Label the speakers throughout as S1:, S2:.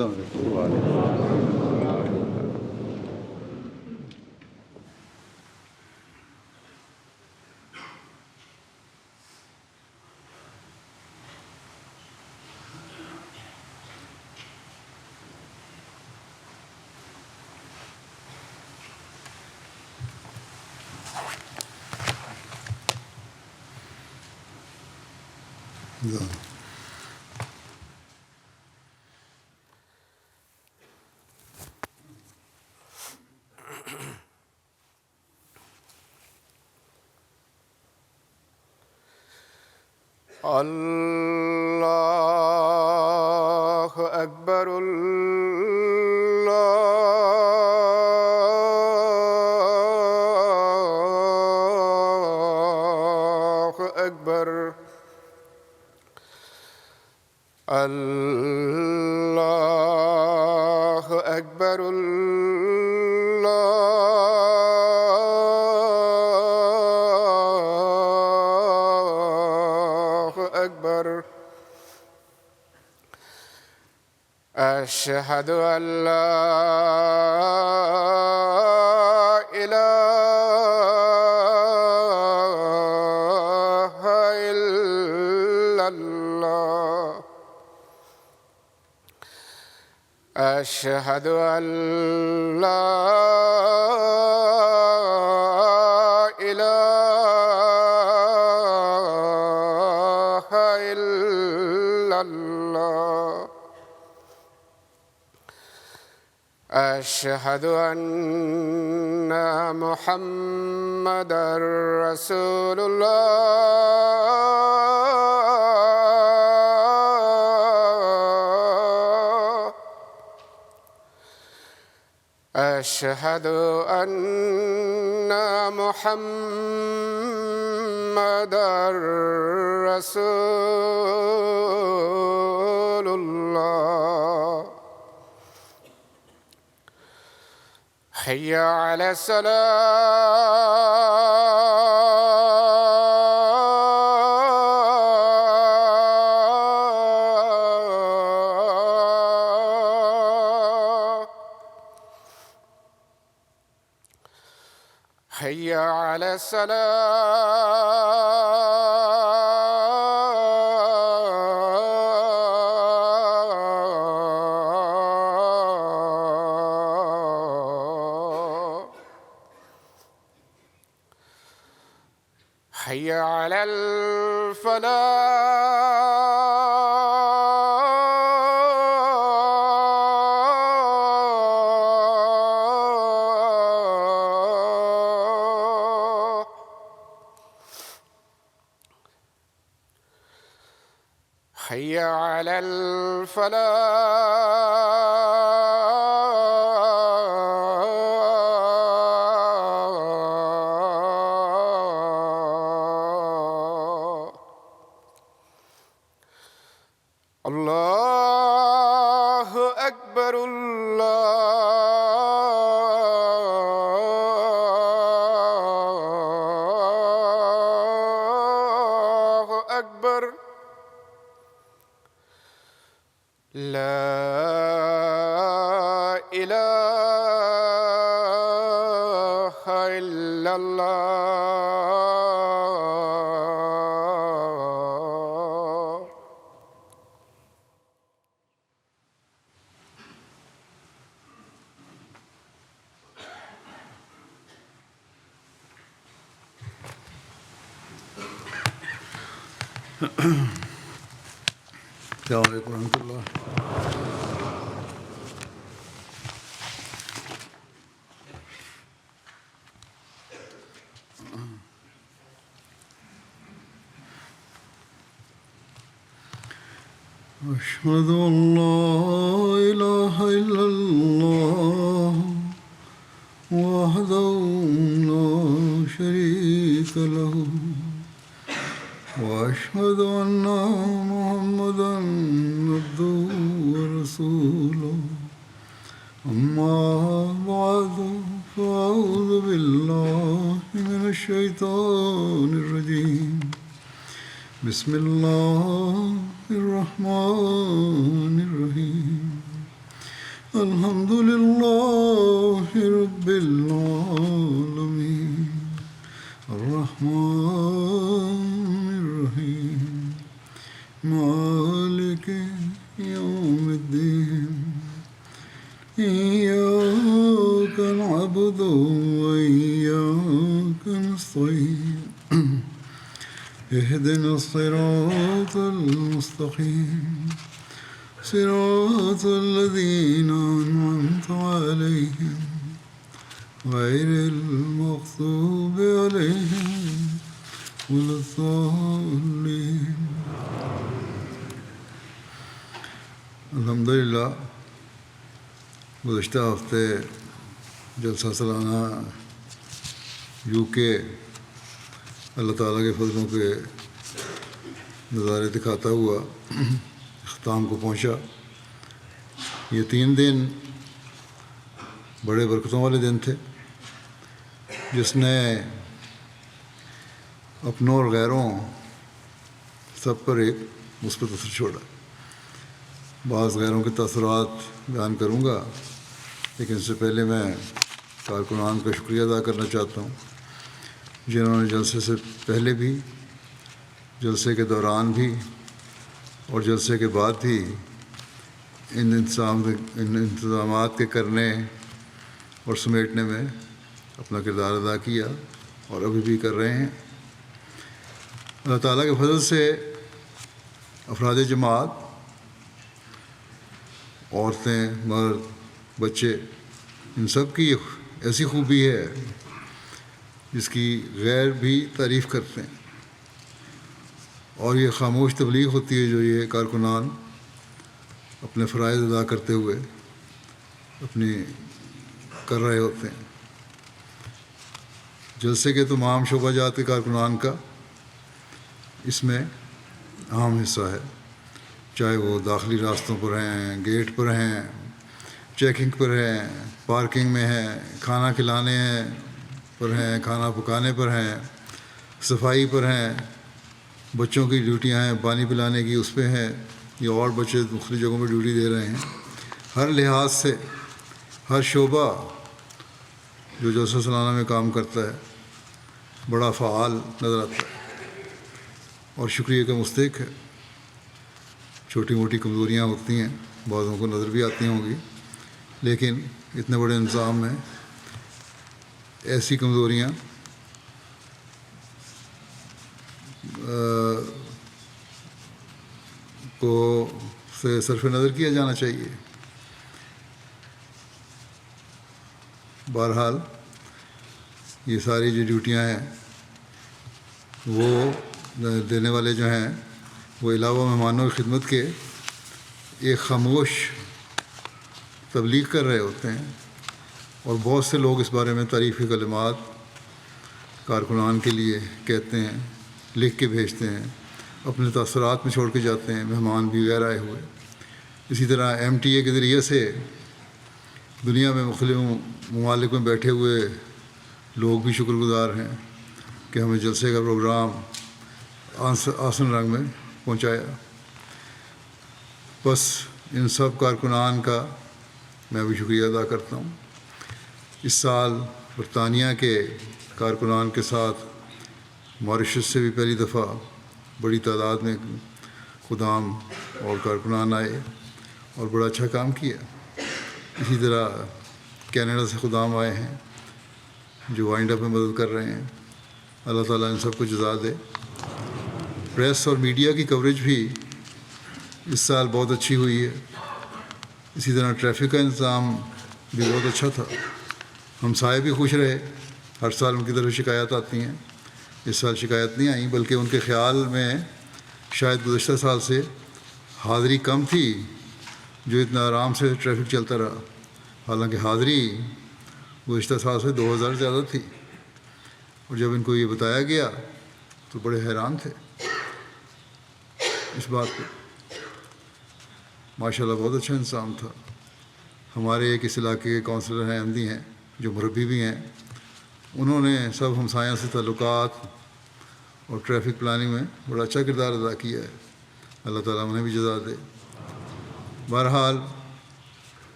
S1: السلام عليكم.
S2: الله أكبر. الله أكبر. الله أكبر. الله أكبر. أشهد أن لا إله إلا الله. أشهد أن لا إله إلا الله. أشهد أن محمدًا رسول الله. أشهد أن محمدًا رسول الله. حي على الصلاة. حي على الصلاة. حي على الفلاح. حي على الفلاح. الله أكبر. الله أكبر. لا إله إلا الله.
S1: السلام عليكم ورحمة الله. أشهد أن لا إله إلا الله وحده لا شريك له وأشهد أن محمدًا عبده ورسوله. أما بعد فأعوذ بالله من الشيطان الرجيم. بسم الله الرحمن الرحيم. لله رب العالمين الرحمن الرحيم مالك يوم الدين إياك نعبد وإياك نستعين اهدنا الصراط المستقيم صراط الذين أنعمت عليهم غير المغضوب عليهم ولا الضالين. الحمدللہ گزشتہ ہفتے جلسہ سالانہ UK اللہ تعالیٰ کے فضلوں کے نظارے دکھاتا ہوا اختتام کو پہنچا. یہ 3 دن بڑے برکتوں والے دن تھے جس نے اپنوں اور غیروں سب پر ایک مثبت اثر چھوڑا. بعض غیروں کے تاثرات بیان کروں گا، لیکن اس سے پہلے میں کارکنان کا شکریہ ادا کرنا چاہتا ہوں جنہوں نے جلسے سے پہلے بھی، جلسے کے دوران بھی اور جلسے کے بعد بھی ان انتظامات کے کرنے اور سمیٹنے میں اپنا کردار ادا کیا اور ابھی بھی کر رہے ہیں. اللہ تعالیٰ کے فضل سے افراد جماعت، عورتیں، مرد، بچے، ان سب کی ایسی خوبی ہے جس کی غیر بھی تعریف کرتے ہیں، اور یہ خاموش تبلیغ ہوتی ہے جو یہ کارکنان اپنے فرائض ادا کرتے ہوئے اپنی کر رہے ہوتے ہیں. جلسے کے تمام شعبہ جات کے کارکنان کا اس میں اہم حصہ ہے، چاہے وہ داخلی راستوں پر ہیں، گیٹ پر ہیں، چیکنگ پر ہیں، پارکنگ میں ہیں، کھانا کھلانے پر ہیں، کھانا پکانے پر ہیں، صفائی پر ہیں، بچوں کی ڈیوٹیاں ہیں، پانی پلانے کی اس پہ ہیں، یا اور بچے مختلف جگہوں پہ ڈیوٹی دے رہے ہیں. ہر لحاظ سے ہر شعبہ جو جلسہ سالانہ میں کام کرتا ہے بڑا فعال نظر آتا ہے اور شکریہ کا مستحق ہے. چھوٹی موٹی کمزوریاں ہوتی ہیں، بعضوں کو نظر بھی آتی ہوں گی، لیکن اتنے بڑے انتظام میں ایسی کمزوریاں کو سے صرف نظر کیا جانا چاہیے. بہرحال یہ ساری جو ڈیوٹیاں ہیں وہ دینے والے جو ہیں وہ علاوہ مہمانوں کی خدمت کے ایک خاموش تبلیغ کر رہے ہوتے ہیں، اور بہت سے لوگ اس بارے میں تعریفی کلمات کارکنان کے لیے کہتے ہیں، لکھ کے بھیجتے ہیں، اپنے تاثرات میں چھوڑ کے جاتے ہیں، مہمان بھی غیر آئے ہوئے. اسی طرح MTA کے ذریعے سے دنیا میں مختلف ممالک میں بیٹھے ہوئے لوگ بھی شکر گزار ہیں کہ ہمیں جلسے کا پروگرام آسن رنگ میں پہنچایا. بس ان سب کارکنان کا میں بھی شکریہ ادا کرتا ہوں. اس سال برطانیہ کے کارکنان کے ساتھ ماریشس سے بھی پہلی دفعہ بڑی تعداد میں خدام اور کارکنان آئے اور بڑا اچھا کام کیا. اسی طرح کینیڈا سے خدام آئے ہیں جو وائنڈ اپ میں مدد کر رہے ہیں. اللہ تعالیٰ ان سب کو جزا دے. پریس اور میڈیا کی کوریج بھی اس سال بہت اچھی ہوئی ہے. اسی طرح ٹریفک کا انتظام بھی بہت اچھا تھا. ہمسائے بھی خوش رہے. ہر سال ان کی طرف شکایات آتی ہیں، اس سال شکایت نہیں آئیں، بلکہ ان کے خیال میں شاید گزشتہ سال سے حاضری کم تھی جو اتنا آرام سے ٹریفک چلتا رہا، حالانکہ حاضری گزشتہ سال سے 2000 زیادہ تھی. اور جب ان کو یہ بتایا گیا تو بڑے حیران تھے اس بات پہ. ماشاءاللہ بہت اچھا انتظام تھا. ہمارے ایک اس علاقے کے کونسلر ہیں، احمدی ہیں، جو مربی بھی ہیں، انہوں نے سب ہمسایوں سے تعلقات اور ٹریفک پلاننگ میں بڑا اچھا کردار ادا کیا ہے. اللہ تعالیٰ انہیں بھی جزا دے. بہرحال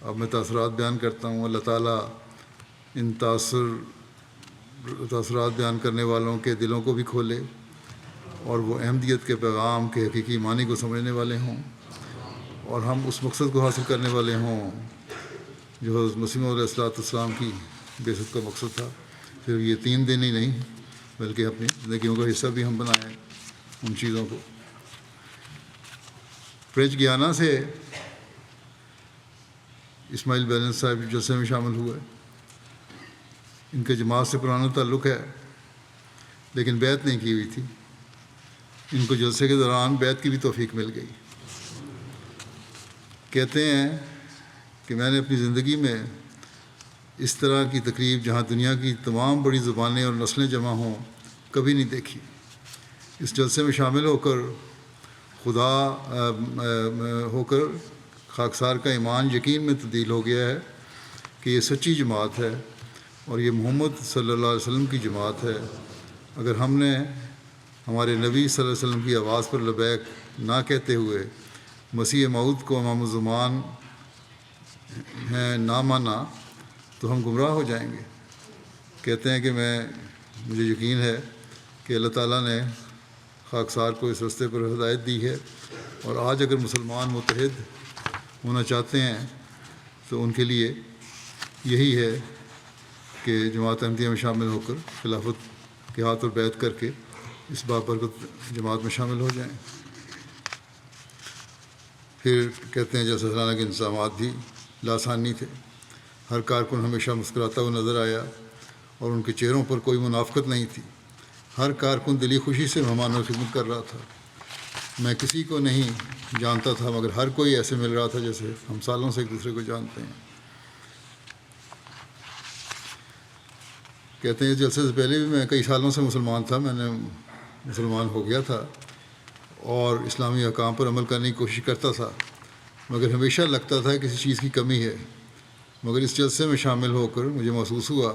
S1: اب میں تاثرات بیان کرتا ہوں. اللہ تعالیٰ ان تاثرات بیان کرنے والوں کے دلوں کو بھی کھولے اور وہ احمدیت کے پیغام کے حقیقی معنی کو سمجھنے والے ہوں، اور ہم اس مقصد کو حاصل کرنے والے ہوں جو حضرت مسیح موعود علیہ السلام کی بعثت کا مقصد تھا. صرف یہ 3 دن ہی نہیں بلکہ اپنی زندگیوں کا حصہ بھی ہم بنائیں ان چیزوں کو. فرینچ گیانا سے اسماعیل بیلنس صاحب جلسے میں شامل ہوئے. ان کے جماعت سے پرانا تعلق ہے لیکن بیعت نہیں کی ہوئی تھی. ان کو جلسے کے دوران بیعت کی بھی توفیق مل گئی. کہتے ہیں کہ میں نے اپنی زندگی میں اس طرح کی تقریب جہاں دنیا کی تمام بڑی زبانیں اور نسلیں جمع ہوں کبھی نہیں دیکھی. اس جلسے میں شامل ہو کر خاکسار کا ایمان یقین میں تبدیل ہو گیا ہے کہ یہ سچی جماعت ہے اور یہ محمد صلی اللہ علیہ وسلم کی جماعت ہے. اگر ہم نے ہمارے نبی صلی اللہ علیہ وسلم کی آواز پر لبیک نہ کہتے ہوئے مسیح موعود کو امام الزمان ہیں نہ مانا تو ہم گمراہ ہو جائیں گے. کہتے ہیں کہ مجھے یقین ہے کہ اللہ تعالیٰ نے خاکسار کو اس راستے پر ہدایت دی ہے، اور آج اگر مسلمان متحد ہونا چاہتے ہیں تو ان کے لیے یہی ہے کہ جماعت احمدیہ میں شامل ہو کر خلافت کے ہاتھ اور بیعت کر کے اس بابرکت جماعت میں شامل ہو جائیں. پھر کہتے ہیں جیسے سالانہ کے انتظامات بھی لاسانی تھے. ہر کارکن ہمیشہ مسکراتا ہوا نظر آیا اور ان کے چہروں پر کوئی منافقت نہیں تھی. ہر کارکن دلی خوشی سے مہمانوں کی خدمت کر رہا تھا. میں کسی کو نہیں جانتا تھا مگر ہر کوئی ایسے مل رہا تھا جیسے ہم سالوں سے ایک دوسرے کو جانتے ہیں. کہتے ہیں جلسے سے پہلے بھی میں کئی سالوں سے مسلمان تھا. میں نے مسلمان ہو گیا تھا اور اسلامی احکام پر عمل کرنے کی کوشش کرتا تھا، مگر ہمیشہ لگتا تھا کسی چیز کی کمی ہے. مگر اس جلسے میں شامل ہو کر مجھے محسوس ہوا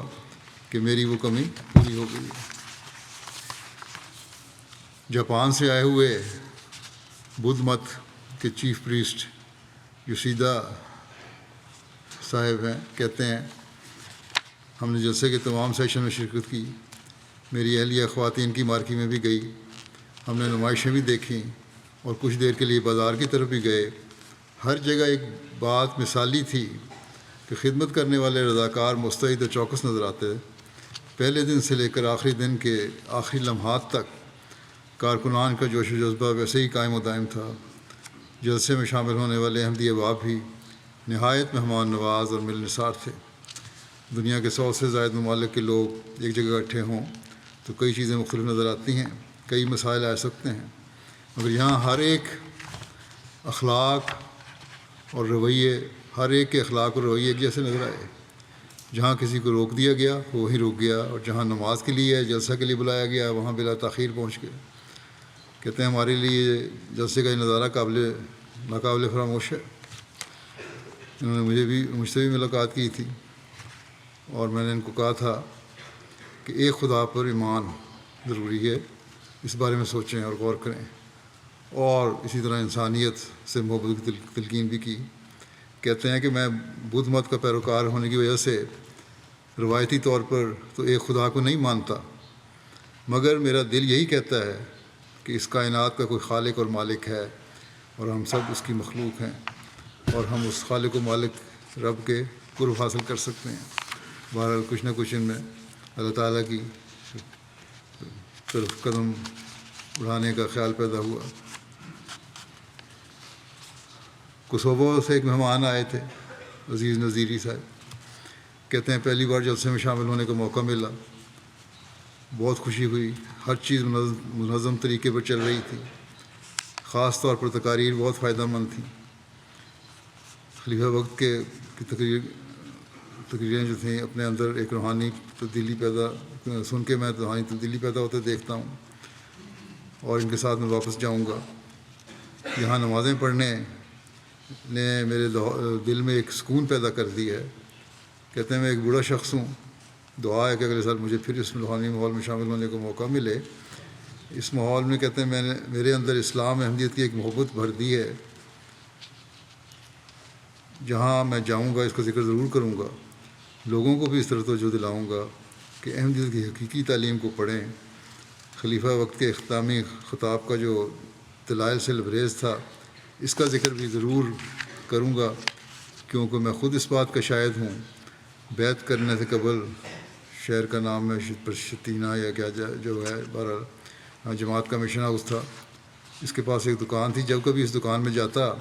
S1: کہ میری وہ کمی پوری ہو گئی. جاپان سے آئے ہوئے بدھ مت کے چیف پریسٹ یوشیدا صاحب ہیں. کہتے ہیں ہم نے جلسے کے تمام سیشن میں شرکت کی. میری اہلیہ خواتین کی مارکی میں بھی گئی. ہم نے نمائشیں بھی دیکھیں اور کچھ دیر کے لیے بازار کی طرف بھی گئے. ہر جگہ ایک بات مثالی تھی کہ خدمت کرنے والے رضاکار مستعد و چوکس نظر آتے. پہلے دن سے لے کر آخری دن کے آخری لمحات تک کارکنان کا جوش و جذبہ ویسے ہی قائم و دائم تھا. جلسے میں شامل ہونے والے احمدی احباب بھی نہایت مہمان نواز اور ملنسار تھے. دنیا کے 100 سے زائد ممالک کے لوگ ایک جگہ اکٹھے ہوں تو کئی چیزیں مختلف نظر آتی ہیں، کئی مسائل آ سکتے ہیں، مگر یہاں ہر ایک کے اخلاق اور رویے ایک جیسے نظر آئے. جہاں کسی کو روک دیا گیا وہ وہیں رک گیا، اور جہاں نماز کے لیے جلسہ کے لیے بلایا گیا وہاں بلا تاخیر پہنچ گئے. کہتے ہیں ہمارے لیے جلسے کا یہ نظارہ ناقابل فراموش ہے. انہوں نے مجھ سے بھی ملاقات کی تھی اور میں نے ان کو کہا تھا کہ ایک خدا پر ایمان ضروری ہے. اس بارے میں سوچیں اور غور کریں، اور اسی طرح انسانیت سے محبت کی تلقین بھی کی. کہتے ہیں کہ میں بدھ مت کا پیروکار ہونے کی وجہ سے روایتی طور پر تو ایک خدا کو نہیں مانتا، مگر میرا دل یہی کہتا ہے کہ اس کائنات کا کوئی خالق اور مالک ہے اور ہم سب اس کی مخلوق ہیں، اور ہم اس خالق و مالک رب کے قرب حاصل کر سکتے ہیں. بہرحال کچھ نہ کچھ ان میں اللہ تعالیٰ کی طرف قدم بڑھانے کا خیال پیدا ہوا. کوسوبو سے ایک مہمان آئے تھے، عزیز نذیری صاحب. کہتے ہیں پہلی بار جلسے میں شامل ہونے کا موقع ملا. بہت خوشی ہوئی. ہر چیز منظم طریقے پر چل رہی تھی. خاص طور پر تقاریر بہت فائدہ مند تھیں. خلیفہ وقت کی تقریریں جو تھیں اپنے اندر ایک روحانی تبدیلی سن کے میں روحانی تبدیلی پیدا ہوتے دیکھتا ہوں، اور ان کے ساتھ میں واپس جاؤں گا. یہاں نمازیں پڑھنے نے میرے دل میں ایک سکون پیدا کر دیا ہے. کہتے ہیں میں ایک بوڑھا شخص ہوں. دعا ہے کہ اگلے سال مجھے پھر اس روحانی ماحول میں شامل ہونے کا موقع ملے. اس ماحول میں کہتے ہیں میرے اندر اسلام احمدیت کی ایک محبت بھر دی ہے جہاں میں جاؤں گا اس کا ذکر ضرور کروں گا. لوگوں کو بھی اس طرح توجہ دلاؤں گا کہ احمدیت کی حقیقی تعلیم کو پڑھیں. خلیفہ وقت کے اختتامی خطاب کا جو دلائل سے لبریز تھا اس کا ذکر بھی ضرور کروں گا، کیونکہ میں خود اس بات کا شاہد ہوں. بیعت کرنے سے قبل شہر کا نام ہے شتینہ یا کیا جو ہے، بہرحال جماعت کا مشن ہاؤس تھا. اس کے پاس ایک دکان تھی. جب کبھی اس دکان میں جاتا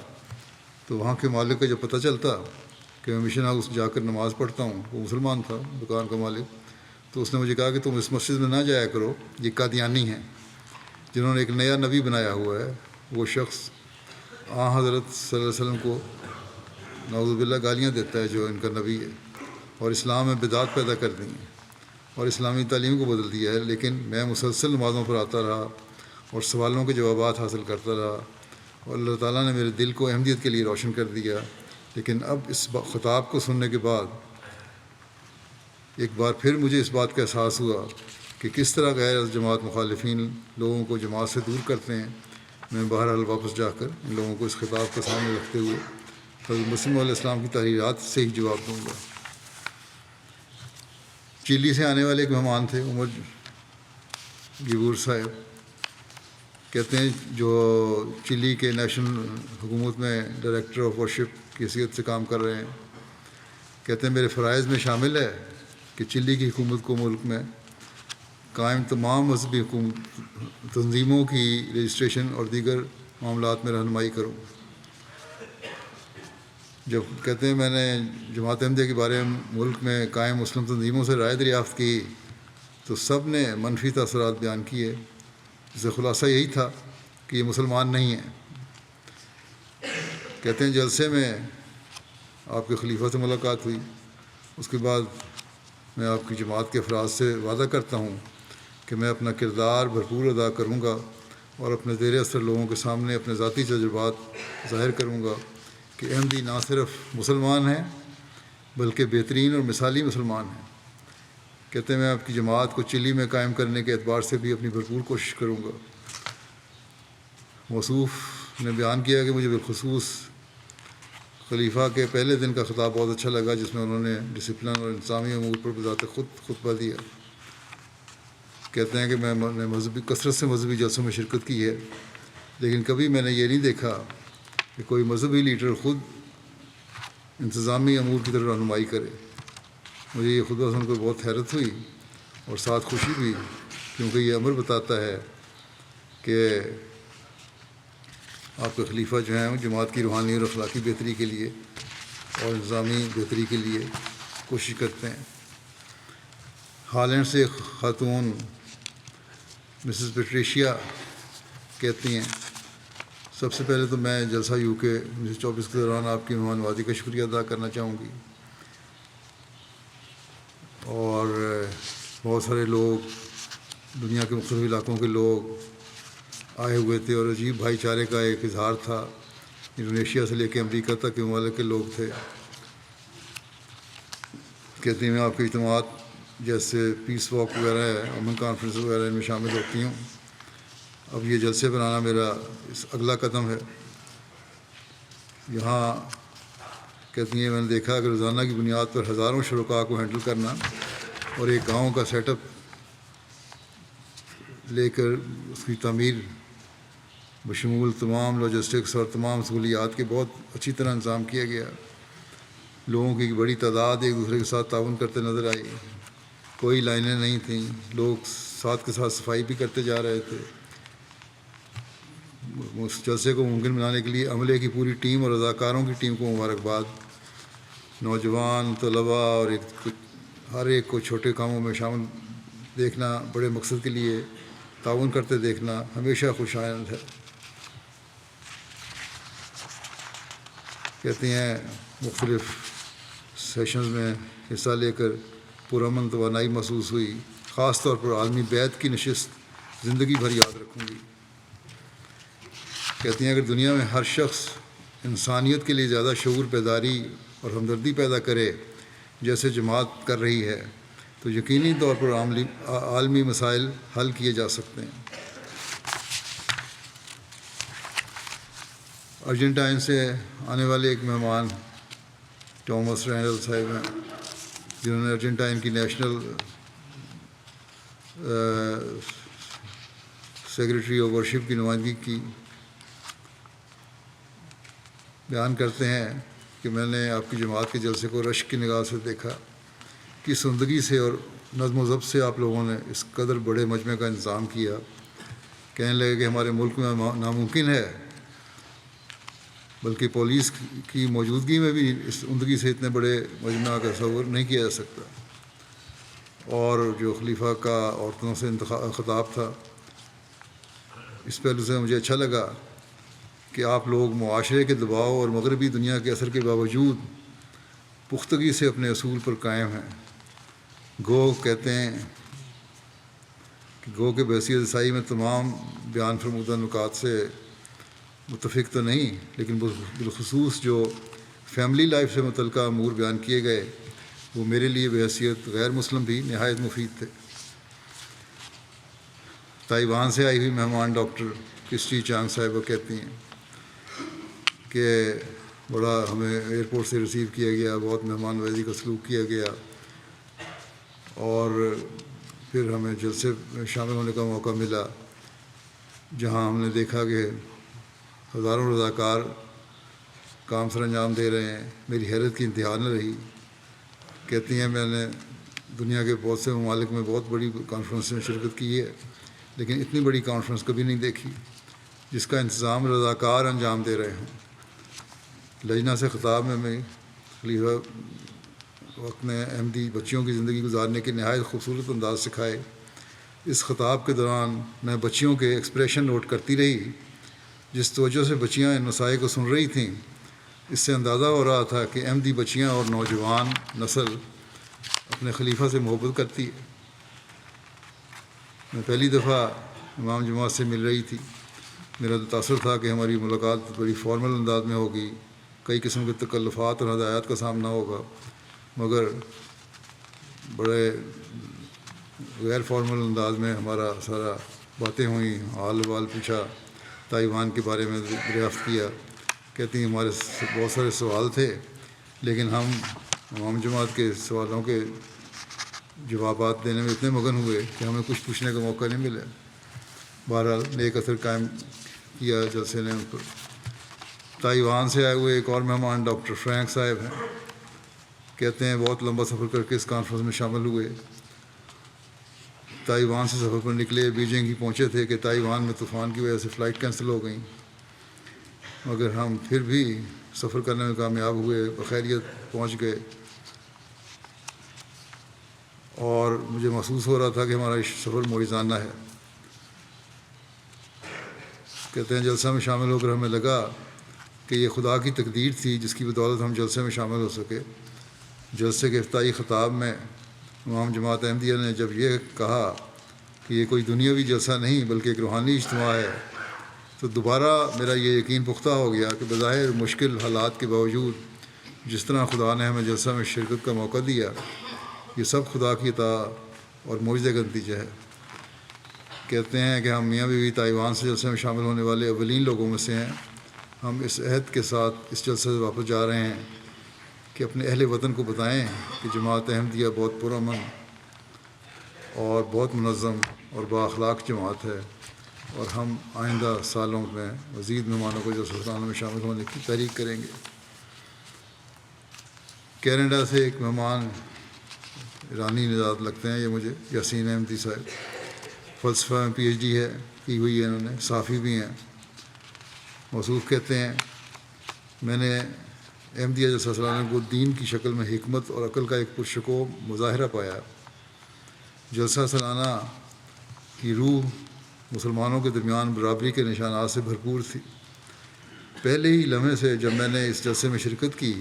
S1: تو وہاں کے مالک کا جب پتہ چلتا کہ میں مشن ہاؤس جا کر نماز پڑھتا ہوں، وہ مسلمان تھا دکان کا مالک، تو اس نے مجھے کہا کہ تم اس مسجد میں نہ جایا کرو، یہ قادیانی ہیں جنہوں نے ایک نیا نبی بنایا ہوا ہے. وہ شخص حضرت صلی اللہ علیہ وسلم کو نعوذ باللہ گالیاں دیتا ہے جو ان کا نبی ہے، اور اسلام میں بدعات پیدا کر دی ہیں اور اسلامی تعلیم کو بدل دیا ہے. لیکن میں مسلسل نمازوں پر آتا رہا اور سوالوں کے جوابات حاصل کرتا رہا، اور اللہ تعالیٰ نے میرے دل کو احمدیت کے لیے روشن کر دیا. لیکن اب اس خطاب کو سننے کے بعد ایک بار پھر مجھے اس بات کا احساس ہوا کہ کس طرح غیر جماعت مخالفین لوگوں کو جماعت سے دور کرتے ہیں. میں بہرحال واپس جا کر ان لوگوں کو اس خطاب کو سامنے رکھتے ہوئے حضرت مسلم علیہ السلام کی تحریرات سے ہی جواب دوں گا. چلی سے آنے والے ایک مہمان تھے، عمر گیبور صاحب. کہتے ہیں جو چلی کے نیشنل حکومت میں ڈائریکٹر آف ورشپ کی حیثیت سے کام کر رہے ہیں. کہتے ہیں میرے فرائض میں شامل ہے کہ چلی کی حکومت کو ملک میں قائم تمام مذہبی تنظیموں کی رجسٹریشن اور دیگر معاملات میں رہنمائی کروں. جب کہتے ہیں میں نے جماعت احمدیہ کے بارے میں ملک میں قائم مسلم تنظیموں سے رائے دریافت کی تو سب نے منفی تاثرات بیان کیے. اس سے خلاصہ یہی تھا کہ یہ مسلمان نہیں ہیں. کہتے ہیں جلسے میں آپ کے خلیفہ سے ملاقات ہوئی. اس کے بعد میں آپ کی جماعت کے افراد سے وعدہ کرتا ہوں کہ میں اپنا کردار بھرپور ادا کروں گا اور اپنے زیر اثر لوگوں کے سامنے اپنے ذاتی تجربات ظاہر کروں گا کہ احمدی نہ صرف مسلمان ہیں بلکہ بہترین اور مثالی مسلمان ہیں. کہتے ہیں میں آپ کی جماعت کو چلی میں قائم کرنے کے اعتبار سے بھی اپنی بھرپور کوشش کروں گا. موصوف نے بیان کیا کہ مجھے بالخصوص خلیفہ کے پہلے دن کا خطاب بہت اچھا لگا، جس میں انہوں نے ڈسپلن اور انتظامی امور پر بذات خود خطبہ دیا. کہتے ہیں کہ میں نے کثرت سے مذہبی جلسوں میں شرکت کی ہے، لیکن کبھی میں نے یہ نہیں دیکھا کہ کوئی مذہبی لیڈر خود انتظامی امور کی طرف رہنمائی کرے. مجھے یہ خطبہ سن کر بہت حیرت ہوئی اور ساتھ خوشی بھی، کیونکہ یہ امر بتاتا ہے کہ آپ کے خلیفہ جو ہیں جماعت کی روحانی اور اخلاقی بہتری کے لیے اور انتظامی بہتری کے لیے کوشش کرتے ہیں. ہالینڈ سے ایک خاتون مسز پیٹریشیا کہتی ہیں سب سے پہلے تو میں جلسہ UK 1924 کے دوران آپ کی مہمان نوازی کا شکریہ ادا کرنا چاہوں گی. اور بہت سارے لوگ دنیا کے مختلف علاقوں کے لوگ آئے ہوئے تھے اور عجیب بھائی چارے کا ایک اظہار تھا. انڈونیشیا سے لے کے امریکہ تک کے ممالک کے لوگ تھے. کہتے ہیں میں آپ کے اجتماعات جیسے پیس واک وغیرہ ہے، امن کانفرنس وغیرہ ان میں شامل ہوتی ہوں. اب یہ جلسے بنانا میرا اگلا قدم ہے. یہاں کہتی ہیں میں نے دیکھا کہ روزانہ کی بنیاد پر ہزاروں شرکاء کو ہینڈل کرنا اور ایک گاؤں کا سیٹ اپ لے کر اس کی تعمیر بشمول تمام لاجسٹکس اور تمام سہولیات کے بہت اچھی طرح انتظام کیا گیا. لوگوں کی بڑی تعداد ایک دوسرے کے ساتھ تعاون کرتے نظر آئی. کوئی لائنیں نہیں تھیں، لوگ ساتھ کے ساتھ صفائی بھی کرتے جا رہے تھے. اس جلسے کو ممکن بنانے کے لیے عملے کی پوری ٹیم اور رضاکاروں کی ٹیم کو مبارکباد. نوجوان طلباء اور ہر ایک کو چھوٹے کاموں میں شامل دیکھنا، بڑے مقصد کے لیے تعاون کرتے دیکھنا ہمیشہ خوش آئند ہے. کہتے ہیں مختلف سیشنز میں حصہ لے کر پرامن توانائی محسوس ہوئی. خاص طور پر عالمی بیعت کی نشست زندگی بھر یاد رکھوں گی. کہتی ہیں اگر دنیا میں ہر شخص انسانیت کے لیے زیادہ شعور بیداری اور ہمدردی پیدا کرے جیسے جماعت کر رہی ہے تو یقینی طور پر عالمی مسائل حل کیے جا سکتے ہیں. ارجنٹائن سے آنے والے ایک مہمان ٹامس رینڈل صاحب ہیں جنہوں نے ارجنٹائن کی نیشنل سیکریٹری آف ورشپ کی نمائندگی کی. بیان کرتے ہیں کہ میں نے آپ کی جماعت کے جلسے کو رشک کی نگاہ سے دیکھا. کس زندگی سے اور نظم و ضبط سے آپ لوگوں نے اس قدر بڑے مجمع کا انتظام کیا. کہنے لگے کہ ہمارے ملک میں ناممکن ہے، بلکہ پولیس کی موجودگی میں بھی اس زندگی سے اتنے بڑے مجمع کا تصور نہیں کیا جا سکتا. اور جو خلیفہ کا عورتوں سے خطاب تھا، اس پہلو سے مجھے اچھا لگا کہ آپ لوگ معاشرے کے دباؤ اور مغربی دنیا کے اثر کے باوجود پختگی سے اپنے اصول پر قائم ہیں. گو کہتے ہیں کہ گو کے بحیثیت عیسائی میں تمام بیان فرمودہ نکات سے متفق تو نہیں، لیکن بالخصوص جو فیملی لائف سے متعلقہ امور بیان کیے گئے وہ میرے لیے بحیثیت غیر مسلم بھی نہایت مفید تھے. تائیوان سے آئی ہوئی مہمان ڈاکٹر کرسٹی چانگ صاحبہ کہتی ہیں کہ بڑا ہمیں ایئرپورٹ سے ریسیو کیا گیا، بہت مہمان نوازی کا سلوک کیا گیا، اور پھر ہمیں جلسے میں شامل ہونے کا موقع ملا جہاں ہم نے دیکھا کہ ہزاروں رضاکار کام سر انجام دے رہے ہیں. میری حیرت کی انتہا نہ رہی. کہتی ہیں میں نے دنیا کے بہت سے ممالک میں بہت بڑی کانفرنس میں شرکت کی ہے، لیکن اتنی بڑی کانفرنس کبھی نہیں دیکھی جس کا انتظام رضاکار انجام دے رہے ہوں. لجنہ سے خطاب میں خلیفہ وقت نے احمدی بچیوں کی زندگی گزارنے کے نہایت خوبصورت انداز سکھائے. اس خطاب کے دوران میں بچیوں کے ایکسپریشن نوٹ کرتی رہی. جس توجہ سے بچیاں ان مسائل کو سن رہی تھیں، اس سے اندازہ ہو رہا تھا کہ احمدی بچیاں اور نوجوان نسل اپنے خلیفہ سے محبت کرتی ہے. میں پہلی دفعہ امام جماعت سے مل رہی تھی. میرا تو تاثر تھا کہ ہماری ملاقات بڑی فارمل انداز میں ہوگی، کئی قسم کے تکلفات اور ہدایات کا سامنا ہوگا، مگر بڑے غیر فارمل انداز میں ہمارا سارا باتیں ہوئیں، حال وال پوچھا، تائیوان کے بارے میں دریافت کیا. کہتی ہیں ہمارے بہت سارے سوال تھے، لیکن ہم امام جماعت کے سوالوں کے جوابات دینے میں اتنے مگن ہوئے کہ ہمیں کچھ پوچھنے کا موقع نہیں ملا. بہرحال نیک اثر قائم کیا جلسے نے ان پر. تائیوان سے آئے ہوئے ایک اور مہمان ڈاکٹر فرینک صاحب ہیں. کہتے ہیں بہت لمبا سفر کر کے اس کانفرنس میں شامل ہوئے. تائیوان سے سفر پر نکلے، بیجنگ ہی پہنچے تھے کہ تائیوان میں طوفان کی وجہ سے فلائٹ کینسل ہو گئیں، مگر ہم پھر بھی سفر کرنے میں کامیاب ہوئے، بخیریت پہنچ گئے. اور مجھے محسوس ہو رہا تھا کہ ہمارا سفر معجزانہ ہے. کہتے ہیں جلسہ میں شامل ہو کر ہمیں لگا کہ یہ خدا کی تقدیر تھی جس کی بدولت ہم جلسے میں شامل ہو سکے. جلسے کے افتتاحی خطاب میں امام جماعت احمدیہ نے جب یہ کہا کہ یہ کوئی دنیاوی جلسہ نہیں بلکہ ایک روحانی اجتماع ہے، تو دوبارہ میرا یہ یقین پختہ ہو گیا کہ بظاہر مشکل حالات کے باوجود جس طرح خدا نے ہمیں جلسہ میں شرکت کا موقع دیا، یہ سب خدا کی عطا اور معجزے کا نتیجہ ہے. کہتے ہیں کہ ہم میاں بیوی تائیوان سے جلسے میں شامل ہونے والے اولین لوگوں میں سے ہیں. ہم اس عہد کے ساتھ اس جلسے سے واپس جا رہے ہیں کہ اپنے اہل وطن کو بتائیں کہ جماعت احمدیہ بہت پرامن اور بہت منظم اور بااخلاق جماعت ہے، اور ہم آئندہ سالوں میں مزید مہمانوں کو جلسہ سلانہ میں شامل ہونے کی تحریک کریں گے. کینیڈا سے ایک مہمان ایرانی نژاد لگتے ہیں یہ مجھے، یاسین احمدی صاحب. فلسفہ میں پی ایچ ڈی ہے کی ہوئی ہے انہوں نے، صحافی بھی ہیں. موصوف کہتے ہیں میں نے احمدیہ جلسہ سالانہ کو دین کی شکل میں حکمت اور عقل کا ایک پرشکوہ مظاہرہ پایا. جلسہ سالانہ کی روح مسلمانوں کے درمیان برابری کے نشانات سے بھرپور تھی. پہلے ہی لمحے سے جب میں نے اس جلسے میں شرکت کی،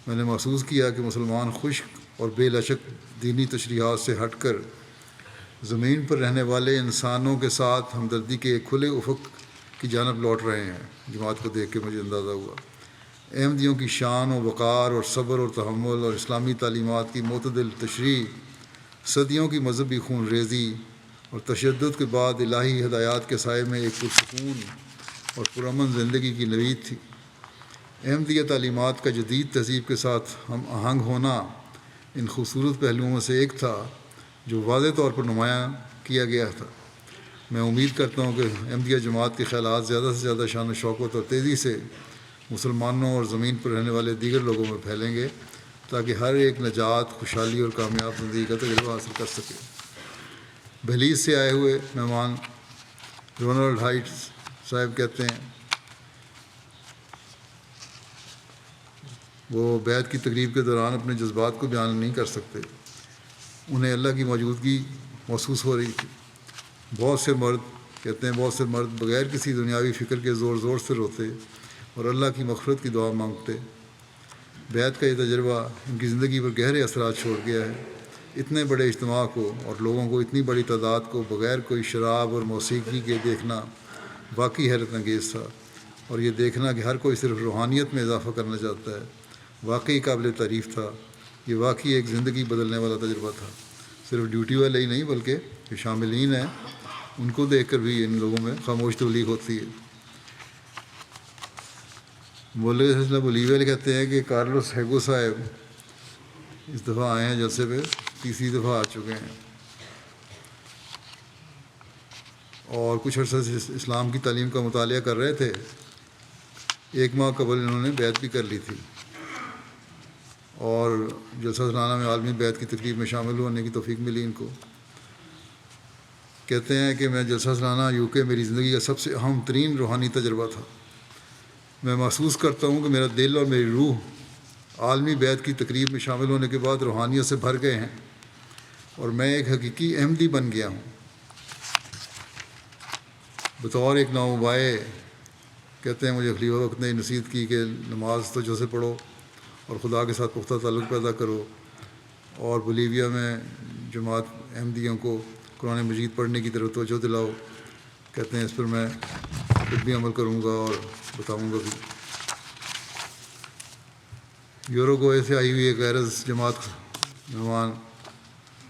S1: میں نے محسوس کیا کہ مسلمان خشک اور بے لچک دینی تشریحات سے ہٹ کر زمین پر رہنے والے انسانوں کے ساتھ ہمدردی کے ایک کھلے افق کی جانب لوٹ رہے ہیں. جماعت کو دیکھ کے مجھے اندازہ ہوا احمدیوں کی شان و وقار اور صبر اور تحمل اور اسلامی تعلیمات کی معتدل تشریح، صدیوں کی مذہبی خون ریزی اور تشدد کے بعد الہی ہدایات کے سائے میں ایک پرسکون اور پرامن زندگی کی نوید تھی. احمدیہ تعلیمات کا جدید تہذیب کے ساتھ ہم آہنگ ہونا ان خوبصورت پہلوؤں میں سے ایک تھا جو واضح طور پر نمایاں کیا گیا تھا۔ میں امید کرتا ہوں کہ احمدیہ جماعت کے خیالات زیادہ سے زیادہ شان و شوکت اور تیزی سے مسلمانوں اور زمین پر رہنے والے دیگر لوگوں میں پھیلیں گے تاکہ ہر ایک نجات، خوشحالی اور کامیاب زندگی کا تجربہ حاصل کر سکے۔ بھلیز سے آئے ہوئے مہمان رونالڈ ہائٹس صاحب کہتے ہیں وہ بیعت کی تقریب کے دوران اپنے جذبات کو بیان نہیں کر سکتے، انہیں اللہ کی موجودگی محسوس ہو رہی تھی۔ بہت سے مرد بغیر کسی دنیاوی فکر کے زور زور سے روتے اور اللہ کی مغفرت کی دعا مانگتے۔ بیعت کا یہ تجربہ ان کی زندگی پر گہرے اثرات چھوڑ گیا ہے۔ اتنے بڑے اجتماع کو اور لوگوں کو اتنی بڑی تعداد کو بغیر کوئی شراب اور موسیقی کے دیکھنا واقعی حیرت انگیز تھا، اور یہ دیکھنا کہ ہر کوئی صرف روحانیت میں اضافہ کرنا چاہتا ہے واقعی قابل تعریف تھا۔ یہ واقعی ایک زندگی بدلنے والا تجربہ تھا۔ صرف ڈیوٹی والے ہی نہیں بلکہ جو شاملین ہیں ان کو دیکھ کر بھی ان لوگوں میں خاموش تبلیغ ہوتی ہے۔ مولوی سلسلہ بولیویہ کہتے ہیں کہ کارلوس ہیگو صاحب اس دفعہ آئے ہیں جلسے پہ، تیسری دفعہ آ چکے ہیں، اور کچھ عرصہ سے اسلام کی تعلیم کا مطالعہ کر رہے تھے۔ 1 ماہ قبل انہوں نے بیعت بھی کر لی تھی، اور جلسہ سالانہ میں عالمی بیعت کی تقریب میں شامل ہونے کی توفیق ملی ان کو۔ کہتے ہیں کہ میں جلسہ سالانہ UK میری زندگی کا سب سے اہم ترین روحانی تجربہ تھا۔ میں محسوس کرتا ہوں کہ میرا دل اور میری روح عالمی بیعت کی تقریب میں شامل ہونے کے بعد روحانیت سے بھر گئے ہیں، اور میں ایک حقیقی احمدی بن گیا ہوں۔ بطور ایک نومبائع کہتے ہیں مجھے خلیفہ وقت نے نصیحت کی کہ نماز توجہ سے پڑھو اور خدا کے ساتھ پختہ تعلق پیدا کرو، اور بولیویا میں جماعت احمدیوں کو قرآن مجید پڑھنے کی طرف توجہ دلاؤ۔ کہتے ہیں اس پر میں خود بھی عمل کروں گا اور بتاؤں گا بھی۔ یوروگوئے سے آئی ہوئی ایک غیرز جماعت مہمان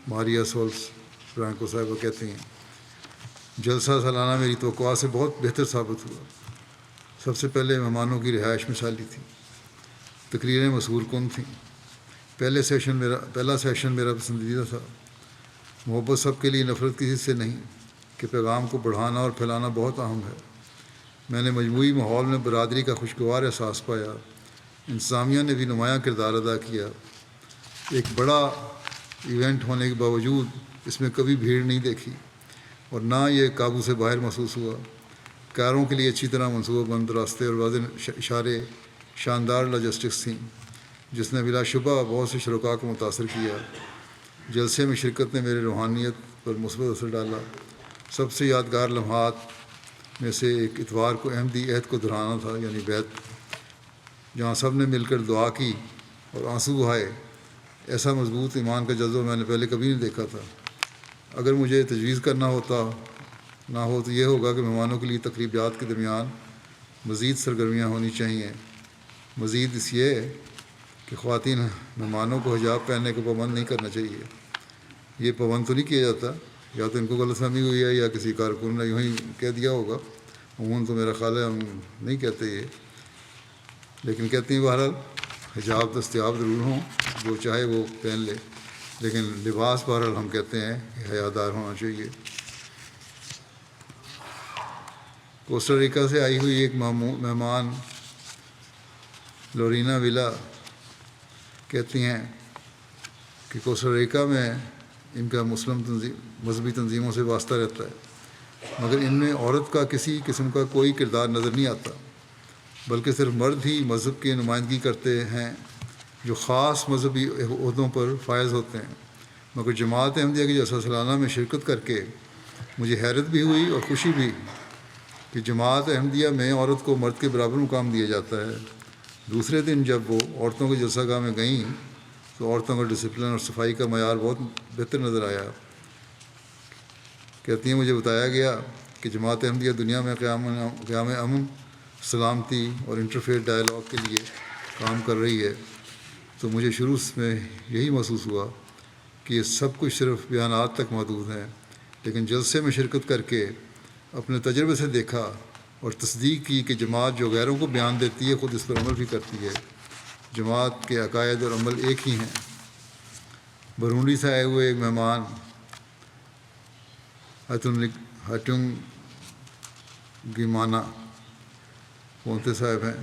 S1: ماریا سولس فرانکو صاحبہ کہتی ہیں جلسہ سالانہ میری توقعات سے بہت بہتر ثابت ہوا۔ سب سے پہلے مہمانوں کی رہائش مثالی تھی، تقریریں مسحور کن تھیں۔ پہلا سیشن میرا پسندیدہ تھا۔ محبت سب کے لیے، نفرت کسی سے نہیں، کہ پیغام کو بڑھانا اور پھیلانا بہت اہم ہے۔ میں نے مجموعی ماحول میں برادری کا خوشگوار احساس پایا۔ انتظامیہ نے بھی نمایاں کردار ادا کیا۔ ایک بڑا ایونٹ ہونے کے باوجود اس میں کبھی بھیڑ نہیں دیکھی، اور نہ یہ قابو سے باہر محسوس ہوا۔ کاروں کے لیے اچھی طرح منصوبہ بند راستے اور واضح اشارے، شاندار لاجسٹکس تھیں، جس نے بلا شبہ بہت سے شرکاء کو متاثر کیا۔ جلسے میں شرکت نے میرے روحانیت پر مثبت اثر ڈالا۔ سب سے یادگار لمحات میں سے ایک اتوار کو احمدی عہد کو دہرانا تھا، یعنی بیعت، جہاں سب نے مل کر دعا کی اور آنسو بہائے۔ ایسا مضبوط ایمان کا جذبہ میں نے پہلے کبھی نہیں دیکھا تھا۔ اگر مجھے تجویز کرنا نہ ہو تو یہ ہوگا کہ مہمانوں کے لیے تقریبات کے درمیان مزید سرگرمیاں ہونی چاہیے۔ مزید اس یہ کہ خواتین مہمانوں کو حجاب پہننے کو پابند نہیں کرنا چاہیے۔ یہ پابند تو نہیں کیا جاتا، یا تو ان کو غلط فہمی ہوئی ہے یا کسی کارکن نے یوں ہی کہہ دیا ہوگا۔ عموماً تو میرا خیال ہے ہم نہیں کہتے یہ، لیکن کہتے ہیں بہرحال حجاب دستیاب ضرور ہوں، جو چاہے وہ پہن لے، لیکن لباس بہرحال ہم کہتے ہیں کہ حیادار ہونا چاہیے۔ کوسٹاریکا سے آئی ہوئی ایک مہمان لورینا ویلا کہتی ہیں کہ کوسٹاریکا میں ان کا مذہبی تنظیموں سے واسطہ رہتا ہے، مگر ان میں عورت کا کسی قسم کا کوئی کردار نظر نہیں آتا، بلکہ صرف مرد ہی مذہب کی نمائندگی کرتے ہیں جو خاص مذہبی عہدوں پر فائز ہوتے ہیں۔ مگر جماعت احمدیہ کی جلسہ سالانہ میں شرکت کر کے مجھے حیرت بھی ہوئی اور خوشی بھی کہ جماعت احمدیہ میں عورت کو مرد کے برابر مقام دیا جاتا ہے۔ دوسرے دن جب وہ عورتوں کے جلسہ گاہ میں گئیں تو عورتوں کا ڈسپلن اور صفائی کا معیار بہت بہتر نظر آیا۔ کہتی ہیں مجھے بتایا گیا کہ جماعت احمدیہ دنیا میں قیام امن، سلامتی اور انٹرفیتھ ڈائلاگ کے لیے کام کر رہی ہے، تو مجھے شروع میں یہی محسوس ہوا کہ یہ سب کچھ صرف بیانات تک محدود ہیں، لیکن جلسے میں شرکت کر کے اپنے تجربے سے دیکھا اور تصدیق کی کہ جماعت جو غیروں کو بیان دیتی ہے خود اس پر عمل بھی کرتی ہے۔ جماعت کے عقائد اور عمل ایک ہی ہیں۔ برونڈی سے آئے ہوئے ایک مہمان ہٹنگ گیمانا پونتے صاحب ہیں،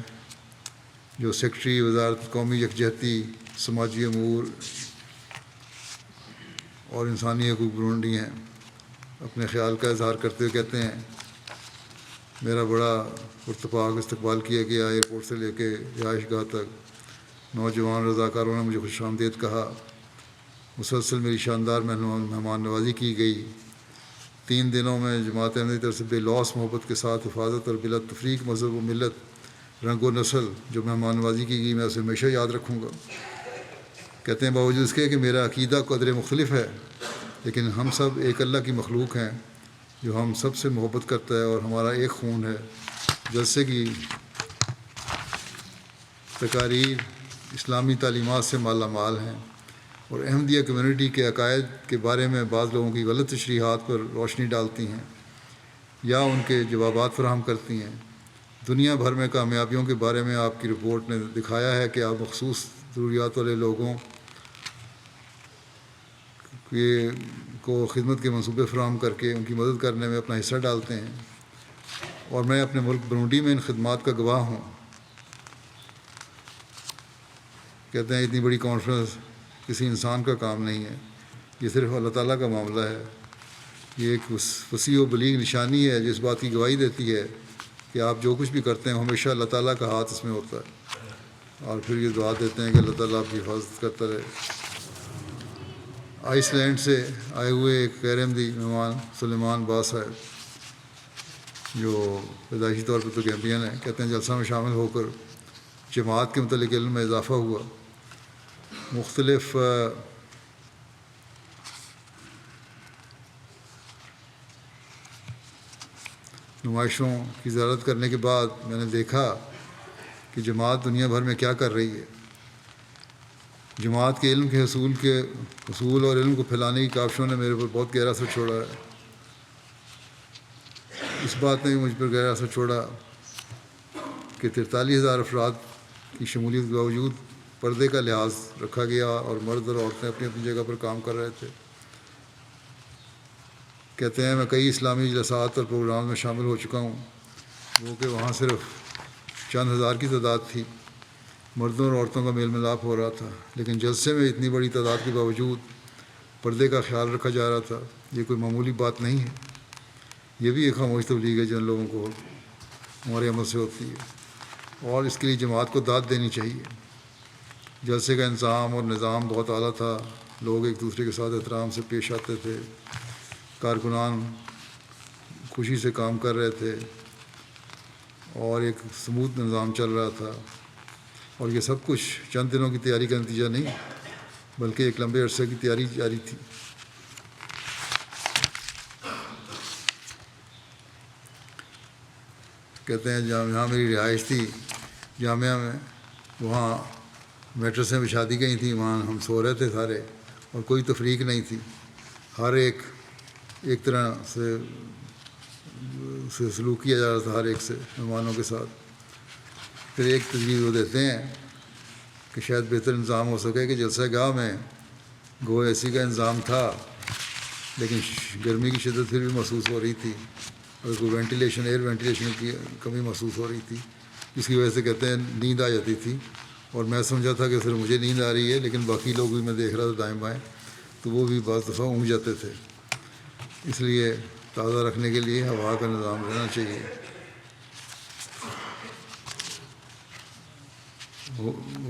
S1: جو سیکرٹری وزارت قومی یکجہتی، سماجی امور اور انسانی حقوق برونڈی ہیں۔ اپنے خیال کا اظہار کرتے ہوئے کہتے ہیں، میرا بڑا پرتپاک استقبال کیا گیا۔ ایئرپورٹ سے لے کے رہائش گاہ تک نوجوان رضاکاروں نے مجھے خوش آمدید کہا۔ مسلسل میری شاندار مہمان نوازی کی گئی۔ 3 دنوں میں جماعت احمدیہ کی طرف سے بے لوث محبت کے ساتھ حفاظت اور بلا تفریق مذہب و ملت، رنگ و نسل جو مہمان نوازی کی گئی، میں اسے ہمیشہ یاد رکھوں گا۔ کہتے ہیں باوجود اس کے کہ میرا عقیدہ قدر مختلف ہے، لیکن ہم سب ایک اللہ کی مخلوق ہیں جو ہم سب سے محبت کرتا ہے اور ہمارا ایک خون ہے۔ جلسے کی تقاریر اسلامی تعلیمات سے مالا مال ہیں اور احمدیہ کمیونٹی کے عقائد کے بارے میں بعض لوگوں کی غلط تشریحات پر روشنی ڈالتی ہیں یا ان کے جوابات فراہم کرتی ہیں۔ دنیا بھر میں کامیابیوں کے بارے میں آپ کی رپورٹ نے دکھایا ہے کہ آپ مخصوص ضروریات والے لوگوں کو خدمت کے منصوبے فراہم کر کے ان کی مدد کرنے میں اپنا حصہ ڈالتے ہیں، اور میں اپنے ملک برونڈی میں ان خدمات کا گواہ ہوں۔ کہتے ہیں اتنی بڑی کانفرنس کسی انسان کا کام نہیں ہے، یہ صرف اللہ تعالیٰ کا معاملہ ہے۔ یہ ایک وسیع و بلیغ نشانی ہے جو اس بات کی گواہی دیتی ہے کہ آپ جو کچھ بھی کرتے ہیں ہمیشہ اللہ تعالیٰ کا ہاتھ اس میں ہوتا ہے، اور پھر یہ دعا دیتے ہیں کہ اللہ تعالیٰ آپ کی حفاظت کرتا رہے۔ آئس لینڈ سے آئے ہوئے ایک غیر احمدی مہمان سلیمان با صاحب، جو پیدائشی طور پہ تو گیمبین ہیں، کہتے ہیں جلسہ میں شامل ہو کر جماعت کے متعلق علم میں اضافہ ہوا۔ مختلف نمائشوں کی زیارت کرنے کے بعد میں نے دیکھا کہ جماعت دنیا بھر میں کیا کر رہی ہے۔ جماعت کے علم کے حصول اور علم کو پھیلانے کی کاوشوں نے میرے پر بہت گہرا اثر چھوڑا ہے۔ اس بات نے بھی مجھ پر گہرا اثر چھوڑا کہ 43,000 افراد کی شمولیت کے باوجود پردے کا لحاظ رکھا گیا اور مرد اور عورتیں اپنی اپنی جگہ پر کام کر رہے تھے۔ کہتے ہیں میں کئی اسلامی جلسات اور پروگرام میں شامل ہو چکا ہوں، وہ کہ وہاں صرف چند ہزار کی تعداد تھی، مردوں اور عورتوں کا میل ملاپ ہو رہا تھا، لیکن جلسے میں اتنی بڑی تعداد کے باوجود پردے کا خیال رکھا جا رہا تھا۔ یہ کوئی معمولی بات نہیں ہے، یہ بھی ایک خاموش تبلیغ ہے جن لوگوں کو ہمارے عمل سے ہوتی ہے، اور اس کے لیے جماعت کو داد دینی چاہیے۔ جلسے کا انظام اور نظام بہت اعلیٰ تھا، لوگ ایک دوسرے کے ساتھ احترام سے پیش آتے تھے، کارکنان خوشی سے کام کر رہے تھے اور ایک سموتھ نظام چل رہا تھا، اور یہ سب کچھ چند دنوں کی تیاری کا نتیجہ نہیں بلکہ ایک لمبے عرصے کی تیاری جاری تھی۔ کہتے ہیں جہاں میری رہائش تھی جامعہ میں، وہاں میٹرسیں بچھا دی گئی تھیں، وہاں ہم سو رہے تھے سارے، اور کوئی تفریق نہیں تھی، ہر ایک طرح سے سلوک کیا جا رہا تھا ہر ایک سے مہمانوں کے ساتھ۔ پھر ایک تجویز وہ دیتے ہیں کہ شاید بہتر انتظام ہو سکے کہ جلسہ گاہ میں گو اے سی کا انتظام تھا، لیکن گرمی کی شدت پھر بھی محسوس ہو رہی تھی، اور کوئی ایئر وینٹیلیشن کی کمی محسوس ہو رہی تھی، جس کی وجہ سے کہتے ہیں نیند آ جاتی تھی، اور میں سمجھا تھا کہ صرف مجھے نیند آ رہی ہے، لیکن باقی لوگ بھی میں دیکھ رہا تھا دائیں بائیں، تو وہ بھی بعض دفعہ اونگ جاتے تھے۔ اس لیے تازہ رکھنے کے لیے ہوا کا نظام رہنا چاہیے۔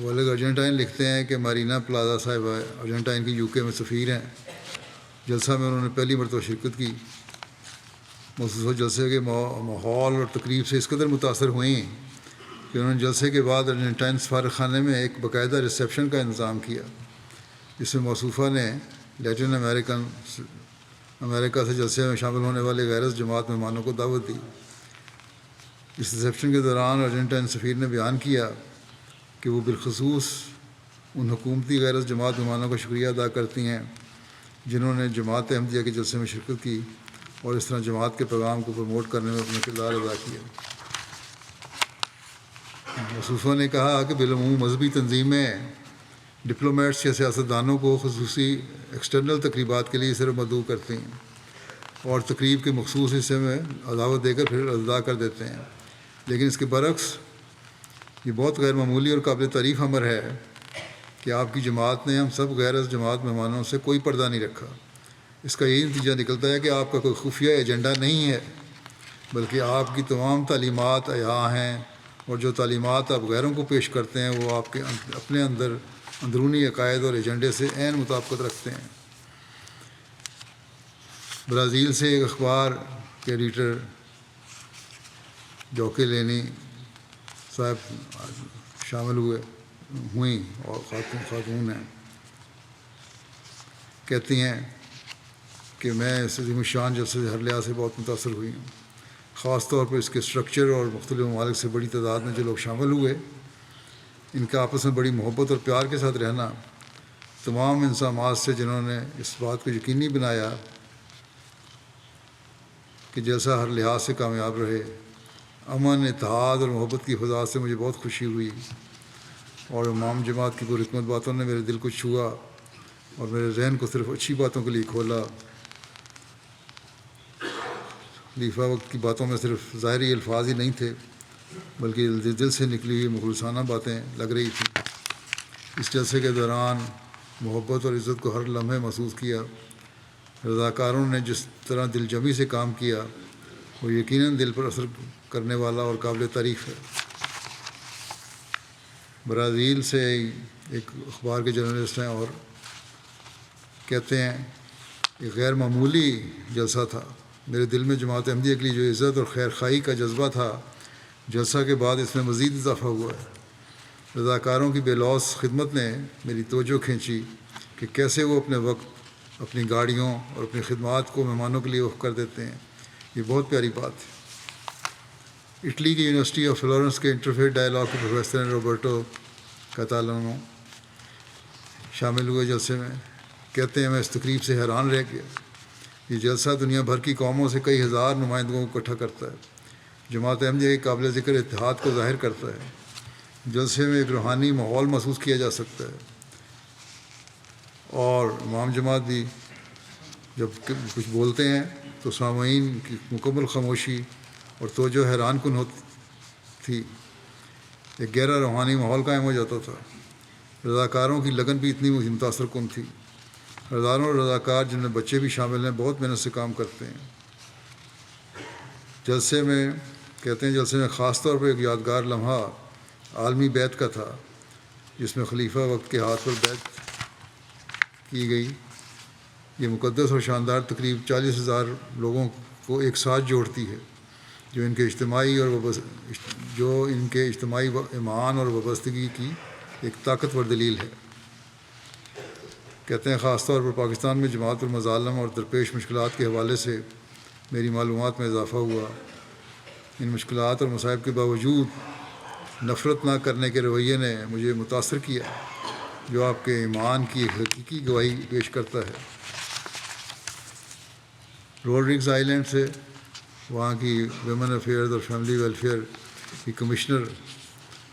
S1: والد ارجنٹائن لکھتے ہیں کہ مارینا پلازا صاحبہ ارجنٹائن کی UK میں سفیر ہیں۔ جلسہ میں انہوں نے پہلی مرتبہ شرکت کی۔ مخصوص جلسے کے ماحول اور تقریب سے اس قدر متاثر ہوئیں کہ انہوں نے جلسے کے بعد ارجنٹائن سفارت خانے میں ایک باقاعدہ ریسیپشن کا انتظام کیا، جس میں موصوفہ نے لیٹن امریکہ سے جلسے میں شامل ہونے والے غیرت جماعت مہمانوں کو دعوت دی۔ اس ریسیپشن کے دوران ارجنٹائن سفیر نے بیان کیا کہ وہ بالخصوص ان حکومتی غیرت جماعت مہمانوں کا شکریہ ادا کرتی ہیں جنہوں نے جماعت احمدیہ کے جلسے میں شرکت کی اور اس طرح جماعت کے پیغام کو پروموٹ کرنے میں اپنا کردار ادا کیا۔ مصوفہ نے کہا کہ بالعموم مذہبی تنظیمیں ڈپلومیٹس یا سیاستدانوں کو خصوصی ایکسٹرنل تقریبات کے لیے صرف مدعو کرتے ہیں اور تقریب کے مخصوص حصے میں دعوت دے کر پھر ادا کر دیتے ہیں، لیکن اس کے برعکس یہ بہت غیر معمولی اور قابل تعریف امر ہے کہ آپ کی جماعت نے ہم سب غیر از جماعت مہمانوں سے کوئی پردہ نہیں رکھا۔ اس کا یہی نتیجہ نکلتا ہے کہ آپ کا کوئی خفیہ ایجنڈا نہیں ہے، بلکہ آپ کی تمام تعلیمات عیاں ہیں، اور جو تعلیمات آپ غیروں کو پیش کرتے ہیں وہ آپ کے اپنے اندرونی عقائد اور ایجنڈے سے عین مطابقت رکھتے ہیں۔ برازیل سے ایک اخبار کے ایڈیٹر جوکیلینی صاحب شامل ہوئیں اور خاتون ہیں، کہتی ہیں کہ میں اس عظیم الشان جلسے سے ہر لحاظ سے بہت متاثر ہوئی ہوں، خاص طور پر اس کے اسٹرکچر اور مختلف ممالک سے بڑی تعداد میں جو لوگ شامل ہوئے، ان کا آپس میں بڑی محبت اور پیار کے ساتھ رہنا، تمام انضامات سے جنہوں نے اس بات کو یقینی بنایا کہ جلسہ ہر لحاظ سے کامیاب رہے، امن، اتحاد اور محبت کی فضا سے مجھے بہت خوشی ہوئی، اور امام جماعت کی پرحکمت باتوں نے میرے دل کو چھوا اور میرے ذہن کو صرف اچھی باتوں کے لیے کھولا۔ خلیفہ وقت کی باتوں میں صرف ظاہری الفاظ ہی نہیں تھے، بلکہ دل سے نکلی ہوئی مخلصانہ باتیں لگ رہی تھیں۔ اس جلسے کے دوران محبت اور عزت کو ہر لمحے محسوس کیا۔ رضاکاروں نے جس طرح دل جمی سے کام کیا وہ یقیناً دل پر اثر کرنے والا اور قابل تعریف ہے۔ برازیل سے ایک اخبار کے جرنلسٹ ہیں اور کہتے ہیں ایک غیر معمولی جلسہ تھا، میرے دل میں جماعت احمدیہ کے لیے جو عزت اور خیر خواہی کا جذبہ تھا، جلسہ کے بعد اس میں مزید اضافہ ہوا ہے۔ رضاکاروں کی بے لوث خدمت نے میری توجہ کھینچی کہ کیسے وہ اپنے وقت، اپنی گاڑیوں اور اپنی خدمات کو مہمانوں کے لیے وقف کر دیتے ہیں، یہ بہت پیاری بات ہے۔ اٹلی کی یونیورسٹی آف فلورنس کے انٹرفیتھ ڈائیلاگ کے پروفیسر روبرٹو کاتالانو شامل ہوئے جلسے میں، کہتے ہیں میں اس تقریب سے حیران رہ گیا۔ یہ جلسہ دنیا بھر کی قوموں سے کئی ہزار نمائندگوں کو اکٹھا کرتا ہے، جماعت احمدیہ کے قابل ذکر اتحاد کو ظاہر کرتا ہے۔ جلسے میں ایک روحانی ماحول محسوس کیا جا سکتا ہے، اور امام جماعت بھی جب کچھ بولتے ہیں تو سامعین کی مکمل خاموشی اور توجہ حیران کن ہوتی تھی، ایک گہرا روحانی ماحول قائم ہو جاتا تھا۔ رضاکاروں کی لگن بھی اتنی متاثر کن تھی۔ ہزاروں رضاکار جن میں بچے بھی شامل ہیں بہت محنت سے کام کرتے ہیں۔ جلسے میں خاص طور پر ایک یادگار لمحہ عالمی بیعت کا تھا، جس میں خلیفہ وقت کے ہاتھ پر بیعت کی گئی۔ یہ مقدس اور شاندار تقریب 40,000 لوگوں کو ایک ساتھ جوڑتی ہے، جو ان کے اجتماعی ایمان اور وابستگی کی ایک طاقتور دلیل ہے۔ کہتے ہیں خاص طور پر پاکستان میں جماعت پر مظالم اور درپیش مشکلات کے حوالے سے میری معلومات میں اضافہ ہوا۔ ان مشکلات اور مصائب کے باوجود نفرت نہ کرنے کے رویے نے مجھے متاثر کیا، جو آپ کے ایمان کی ایک حقیقی گواہی پیش کرتا ہے۔ روڈرگز آئی لینڈ سے وہاں کی ویمن افیئرز اور فیملی ویلفیئر کی کمشنر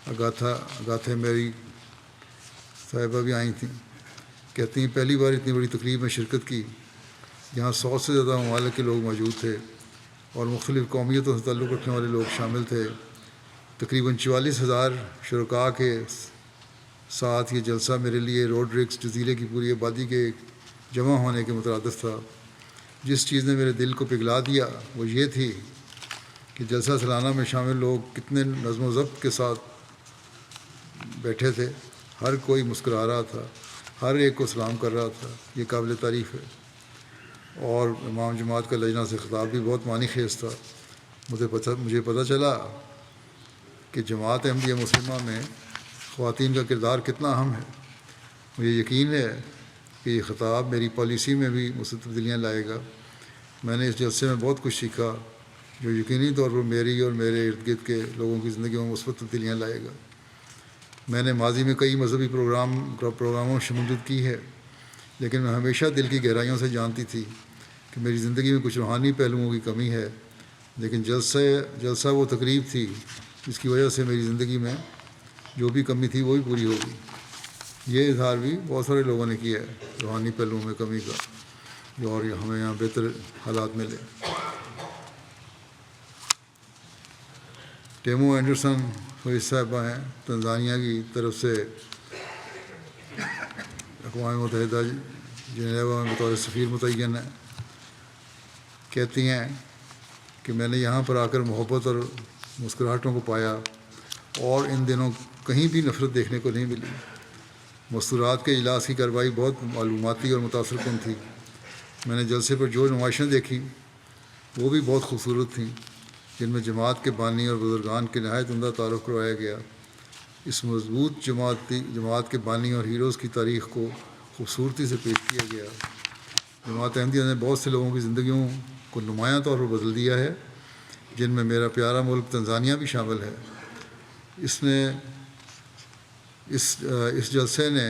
S1: اگاتھے میری صاحبہ بھی آئی تھیں۔ کہتی ہیں پہلی بار اتنی بڑی تقریب میں شرکت کی، جہاں 100 سے زیادہ ممالک کے لوگ موجود تھے اور مختلف قومیتوں سے تعلق رکھنے والے لوگ شامل تھے۔ تقریباً 44,000 شرکاء کے ساتھ یہ جلسہ میرے لیے روڈرگز جزیرے کی پوری آبادی کے جمع ہونے کے مترادف تھا۔ جس چیز نے میرے دل کو پگھلا دیا وہ یہ تھی کہ جلسہ سالانہ میں شامل لوگ کتنے نظم و ضبط کے ساتھ بیٹھے تھے، ہر کوئی مسکرا رہا تھا، ہر ایک کو سلام کر رہا تھا، یہ قابل تعریف ہے۔ اور امام جماعت کا لجنہ سے خطاب بھی بہت معنی خیز تھا۔ مجھے پتہ چلا کہ جماعت احمدیہ مسلمہ میں خواتین کا کردار کتنا اہم ہے۔ مجھے یقین ہے کہ یہ خطاب میری پالیسی میں بھی مثبت تبدیلیاں لائے گا۔ میں نے اس جلسے میں بہت کچھ سیکھا جو یقینی طور پر میری اور میرے ارد گرد کے لوگوں کی زندگیوں میں مثبت تبدیلیاں لائے گا۔ میں نے ماضی میں کئی مذہبی پروگراموں میں شمولیت کی ہے، لیکن میں ہمیشہ دل کی گہرائیوں سے جانتی تھی کہ میری زندگی میں کچھ روحانی پہلوؤں کی کمی ہے، لیکن جلسہ وہ تقریب تھی جس کی وجہ سے میری زندگی میں جو بھی کمی تھی وہ بھی پوری ہوگی۔ یہ اظہار بھی بہت سارے لوگوں نے کیا ہے روحانی پہلوؤں میں کمی کا، جو اور ہمیں یہاں بہتر حالات ملے۔ ٹیمو اینڈرسن ہوئی صاحبہ ہیں تنزانیہ کی طرف سے اقوام متحدہ جنیوا میں بطور سفیر متعین ہے۔ کہتی ہیں کہ میں نے یہاں پر آ کر محبت اور مسکراہٹوں کو پایا، اور ان دنوں کہیں بھی نفرت دیکھنے کو نہیں ملی۔ مستورات کے اجلاس کی کارروائی بہت معلوماتی اور متاثر کن تھی۔ میں نے جلسے پر جو نمائشیں دیکھی وہ بھی بہت خوبصورت تھیں، جن میں جماعت کے بانی اور بزرگان کے نہایت عمدہ تعارف کروایا گیا۔ اس مضبوط جماعت کے بانی اور ہیروز کی تاریخ کو خوبصورتی سے پیش کیا گیا۔ جماعت احمدیہ نے بہت سے لوگوں کی زندگیوں کو نمایاں طور پر بدل دیا ہے، جن میں میرا پیارا ملک تنزانیہ بھی شامل ہے۔ اس جلسے نے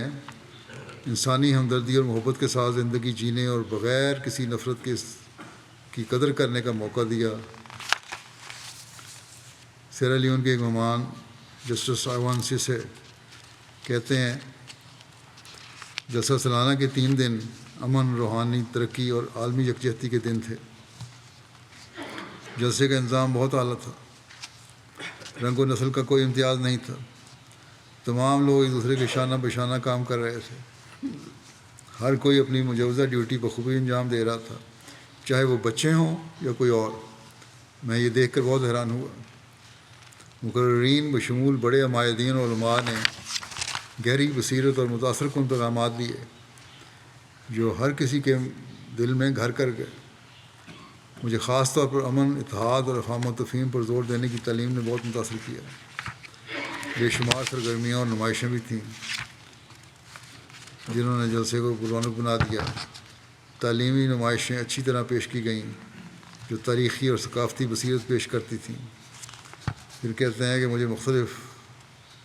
S1: انسانی ہمدردی اور محبت کے ساتھ زندگی جینے اور بغیر کسی نفرت کی قدر کرنے کا موقع دیا۔ سیرا لیون کے ایک مہمان جسٹس ایوان سیسے کہتے ہیں جلسہ سالانہ کے 3 دن امن، روحانی ترقی اور عالمی یکجہتی کے دن تھے۔ جلسے کا انظام بہت اعلیٰ تھا، رنگ و نسل کا کوئی امتیاز نہیں تھا، تمام لوگ ایک دوسرے کے شانہ بشانہ کام کر رہے تھے، ہر کوئی اپنی مجوزہ ڈیوٹی بخوبی انجام دے رہا تھا، چاہے وہ بچے ہوں یا کوئی اور۔ میں یہ دیکھ کر بہت حیران ہوا۔ مقررین بشمول بڑے عمائدین اور علماء نے گہری بصیرت اور متاثر کن پیغامات دیے جو ہر کسی کے دل میں گھر کر گئے۔ مجھے خاص طور پر امن، اتحاد اور افہام و تفہیم پر زور دینے کی تعلیم نے بہت متاثر کیا۔ بے شمار سرگرمیاں اور نمائشیں بھی تھیں جنہوں نے جلسے کو پررونق بنا دیا۔ تعلیمی نمائشیں اچھی طرح پیش کی گئیں جو تاریخی اور ثقافتی بصیرت پیش کرتی تھیں۔ پھر کہتے ہیں کہ مجھے مختلف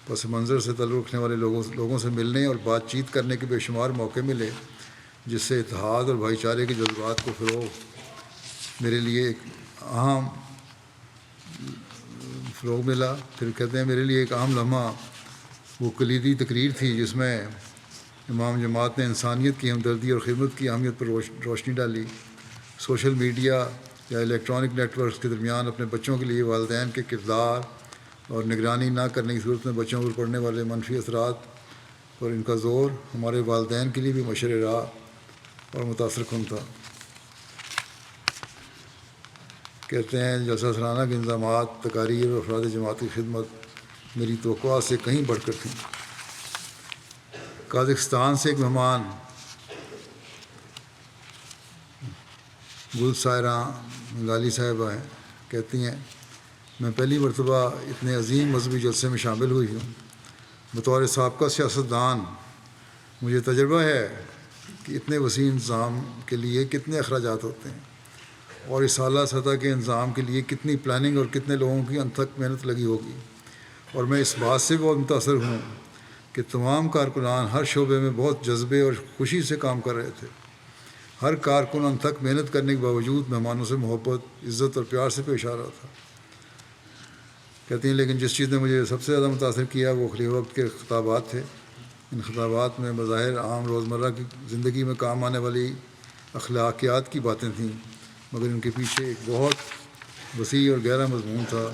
S1: پس منظر سے تعلق رکھنے والے لوگوں سے ملنے اور بات چیت کرنے کے بے شمار موقع ملے، جس سے اتحاد اور بھائی چارے کے جذبات کو میرے لیے ایک اہم فروغ ملا۔ پھر کہتے ہیں میرے لیے ایک اہم لمحہ وہ کلیدی تقریر تھی جس میں امام جماعت نے انسانیت کی ہمدردی اور خدمت کی اہمیت پر روشنی ڈالی۔ سوشل میڈیا یا الیکٹرانک نیٹ ورکس کے درمیان اپنے بچوں کے لیے والدین کے کردار اور نگرانی نہ کرنے کی صورت میں بچوں پر پڑنے والے منفی اثرات پر ان کا زور ہمارے والدین کے لیے بھی مشرِ راہ اور متاثر کن تھا۔ کہتے ہیں جلسہ سالانہ کے انتظامات، تقاریر اور افراد جماعت کی خدمت میری توقعات سے کہیں بڑھ کر تھیں۔ قازقستان سے ایک مہمان گل سائرہ منگالی صاحبہ ہیں، کہتی ہیں میں پہلی مرتبہ اتنے عظیم مذہبی جلسے میں شامل ہوئی ہوں۔ بطور سابقہ سیاستدان مجھے تجربہ ہے کہ اتنے وسیع انتظام کے لیے کتنے اخراجات ہوتے ہیں اور اس اعلیٰ سطح کے انظام کے لیے کتنی پلاننگ اور کتنے لوگوں کی انتھک محنت لگی ہوگی۔ اور میں اس بات سے بہت متاثر ہوں کہ تمام کارکنان ہر شعبے میں بہت جذبے اور خوشی سے کام کر رہے تھے۔ ہر کارکن انتھک محنت کرنے کے باوجود مہمانوں سے محبت، عزت اور پیار سے پیش آ رہا تھا۔ کہتی ہیں لیکن جس چیز نے مجھے سب سے زیادہ متاثر کیا وہ خلیفہ وقت کے خطابات تھے۔ ان خطابات میں بظاہر عام روزمرہ کی زندگی میں کام آنے والی اخلاقیات کی باتیں تھیں، مگر ان کے پیچھے ایک بہت وسیع اور گہرا مضمون تھا۔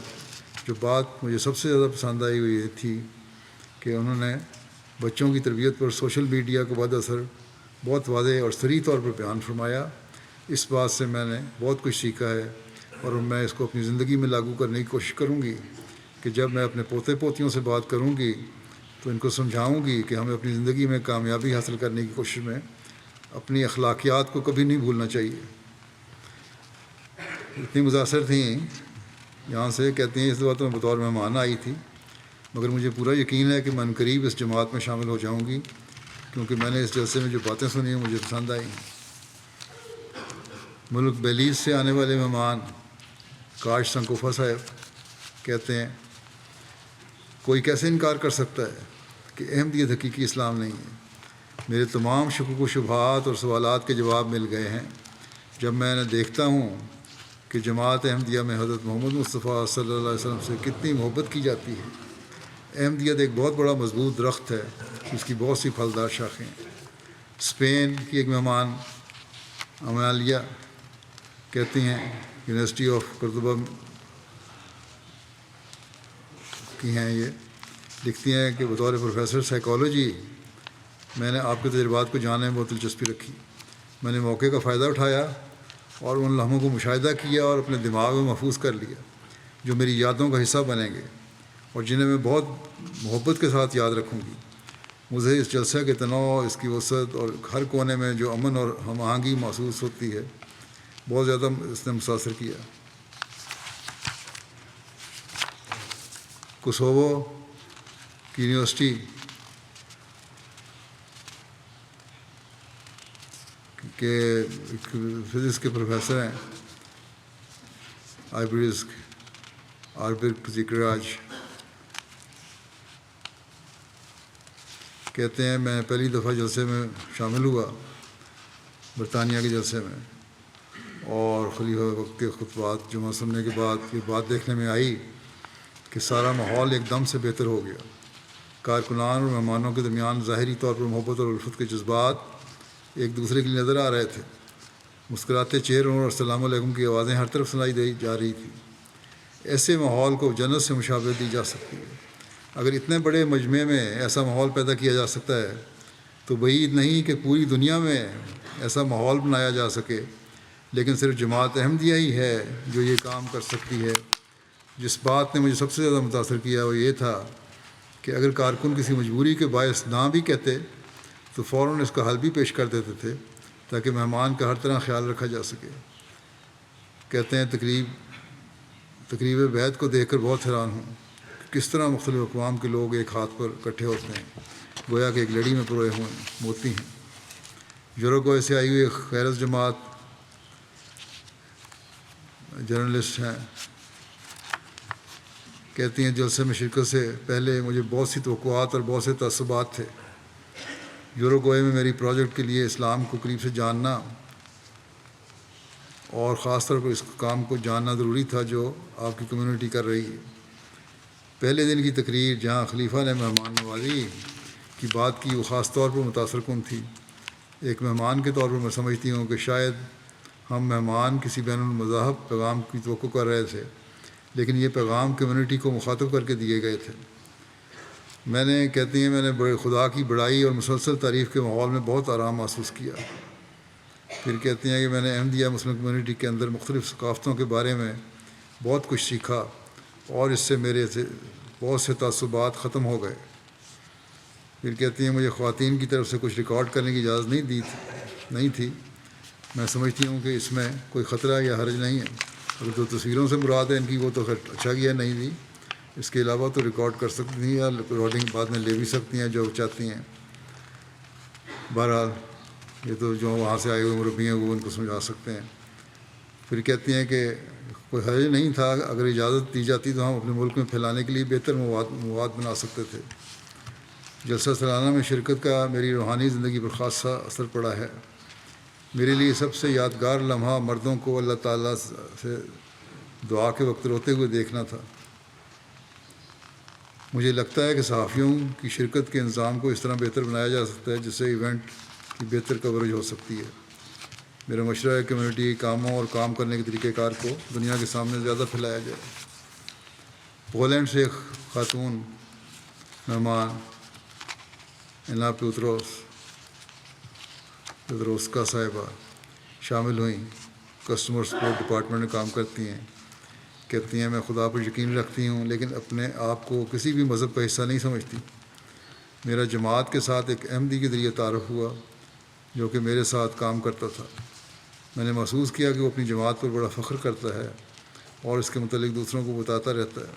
S1: جو بات مجھے سب سے زیادہ پسند آئی وہ یہ تھی کہ انہوں نے بچوں کی تربیت پر سوشل میڈیا کو بعد اثر بہت واضح اور صریح طور پر بیان فرمایا۔ اس بات سے میں نے بہت کچھ سیکھا ہے اور میں اس کو اپنی زندگی میں لاگو کرنے کی کوشش کروں گی کہ جب میں اپنے پوتے پوتیوں سے بات کروں گی تو ان کو سمجھاؤں گی کہ ہمیں اپنی زندگی میں کامیابی حاصل کرنے کی کوشش میں اپنی اخلاقیات کو کبھی نہیں بھولنا چاہیے۔ اتنی متاثر تھیں یہاں سے، کہتی ہیں اس دفعہ تو میں بطور مہمان آئی تھی، مگر مجھے پورا یقین ہے کہ میں عنقریب اس جماعت میں شامل ہو جاؤں گی کیونکہ میں نے اس جلسے میں جو باتیں سنی ہیں مجھے پسند آئی ہیں۔ ملک بیلیز سے آنے والے مہمان کاش سنکوفا صاحب کہتے ہیں کوئی کیسے انکار کر سکتا ہے کہ احمدیت حقیقی اسلام نہیں ہے۔ میرے تمام شکوک و شبہات اور سوالات کے جواب مل گئے ہیں جب میں نے دیکھتا ہوں کہ جماعت احمدیہ میں حضرت محمد مصطفیٰ صلی اللہ علیہ وسلم سے کتنی محبت کی جاتی ہے احمدیت ایک بہت بڑا مضبوط درخت ہے، اس کی بہت سی پھلدار شاخیں ہیں۔ اسپین کی ایک مہمان امالیہ کہتی ہیں، یونیورسٹی آف قرطبہ کی ہیں، یہ لکھتی ہیں کہ بطور پروفیسر سائیکالوجی میں نے آپ کے تجربات کو جاننے میں بہت دلچسپی رکھی۔ میں نے موقع کا فائدہ اٹھایا اور ان لمحوں کو مشاہدہ کیا اور اپنے دماغ میں محفوظ کر لیا، جو میری یادوں کا حصہ بنیں گے اور جنہیں میں بہت محبت کے ساتھ یاد رکھوں گی۔ مجھے اس جلسہ کے تنوع، اس کی وسعت اور ہر کونے میں جو امن اور ہم آہنگی محسوس ہوتی ہے، بہت زیادہ اس نے متاثر کیا۔ کوسوو کی یونیورسٹی کے فزکس کے پروفیسر ہیں آربرگ زیکراج، کہتے ہیں میں پہلی دفعہ جلسے میں شامل ہوا برطانیہ کے جلسے میں، اور خلیفہ وقت کے خطبات جمعہ سننے کے بعد یہ بات دیکھنے میں آئی کہ سارا ماحول ایک دم سے بہتر ہو گیا۔ کارکنان اور مہمانوں کے درمیان ظاہری طور پر محبت اور الفت کے جذبات ایک دوسرے کے لیے نظر آ رہے تھے۔ مسکراتے چہروں اور السلام علیکم کی آوازیں ہر طرف سنائی دی جا رہی تھیں۔ ایسے ماحول کو جنت سے مشابہت دی جا سکتی ہے۔ اگر اتنے بڑے مجمع میں ایسا ماحول پیدا کیا جا سکتا ہے تو بعید نہیں کہ پوری دنیا میں ایسا ماحول بنایا جا سکے، لیکن صرف جماعت احمدیہ ہی ہے جو یہ کام کر سکتی ہے۔ جس بات نے مجھے سب سے زیادہ متاثر کیا وہ یہ تھا کہ اگر کارکن کسی مجبوری کے باعث نہ بھی کہتے تو فوراً اس کا حل بھی پیش کر دیتے تھے تاکہ مہمان کا ہر طرح خیال رکھا جا سکے۔ کہتے ہیں تقریب بیعت کو دیکھ کر بہت حیران ہوں کہ کس طرح مختلف اقوام کے لوگ ایک ہاتھ پر اکٹھے ہوتے ہیں، گویا کہ ایک لڑی میں پروئے ہوئے موتی ہیں۔ یوروگوئے سے آئی ہوئی ایک خیرز جماعت جرنلسٹ ہیں، کہتی ہیں جلسے میں شرکت سے پہلے مجھے بہت سی توقعات اور بہت سے تعصبات تھے۔ یوروگوئے میں میری پروجیکٹ کے لیے اسلام کو قریب سے جاننا اور خاص طور پر اس کام کو جاننا ضروری تھا جو آپ کی کمیونٹی کر رہی ہے۔ پہلے دن کی تقریر جہاں خلیفہ نے مہمان نوازی کی بات کی وہ خاص طور پر متاثر کن تھی۔ ایک مہمان کے طور پر میں سمجھتی ہوں کہ شاید ہم مہمان کسی بین المذاہب پیغام کی توقع کر رہے تھے، لیکن یہ پیغام کمیونٹی کو مخاطب کر کے دیے گئے تھے۔ کہتی ہیں میں نے خدا کی بڑائی اور مسلسل تعریف کے ماحول میں بہت آرام محسوس کیا۔ پھر کہتی ہیں کہ میں نے احمدیہ مسلم کمیونٹی کے اندر مختلف ثقافتوں کے بارے میں بہت کچھ سیکھا اور اس سے میرے بہت سے تعصبات ختم ہو گئے۔ پھر کہتی ہیں مجھے خواتین کی طرف سے کچھ ریکارڈ کرنے کی اجازت نہیں تھی۔ میں سمجھتی ہوں کہ اس میں کوئی خطرہ یا حرج نہیں ہے۔ اگر تو تصویروں سے مراد ہے ان کی وہ تو اچھا کیا نہیں دی، اس کے علاوہ تو ریکارڈ کر سکتی ہیں یا ریکارڈنگ بعد میں لے بھی سکتی ہیں جو چاہتی ہیں۔ بہرحال یہ تو جو وہاں سے آئے ہوئے مربی ہیں وہ ان کو سمجھا سکتے ہیں۔ پھر کہتی ہیں کہ کوئی حرج نہیں تھا، اگر اجازت دی جاتی تو ہم اپنے ملک میں پھیلانے کے لیے بہتر مواد بنا سکتے تھے۔ جلسہ سالانہ میں شرکت کا میری روحانی زندگی پر خاصا اثر پڑا ہے۔ میرے لیے سب سے یادگار لمحہ مردوں کو اللہ تعالیٰ سے دعا کے وقت روتے ہوئے دیکھنا تھا۔ مجھے لگتا ہے کہ صحافیوں کی شرکت کے انظام کو اس طرح بہتر بنایا جا سکتا ہے جس سے ایونٹ کی بہتر کوریج ہو سکتی ہے۔ میرا مشورہ ہے کہ کمیونٹی کے کاموں اور کام کرنے کے طریقہ کار کو دنیا کے سامنے زیادہ پھیلایا جائے۔ پولینڈ سے ایک خاتون مہمان اینا پیتروسکا صاحبہ شامل ہوئیں، کسٹمر سپورٹ ڈپارٹمنٹ میں کام کرتی ہیں۔ کہتی ہیں میں خدا پر یقین رکھتی ہوں لیکن اپنے آپ کو کسی بھی مذہب کا حصہ نہیں سمجھتی۔ میرا جماعت کے ساتھ ایک احمدی کے ذریعے تعارف ہوا جو کہ میرے ساتھ کام کرتا تھا۔ میں نے محسوس کیا کہ وہ اپنی جماعت پر بڑا فخر کرتا ہے اور اس کے متعلق دوسروں کو بتاتا رہتا ہے۔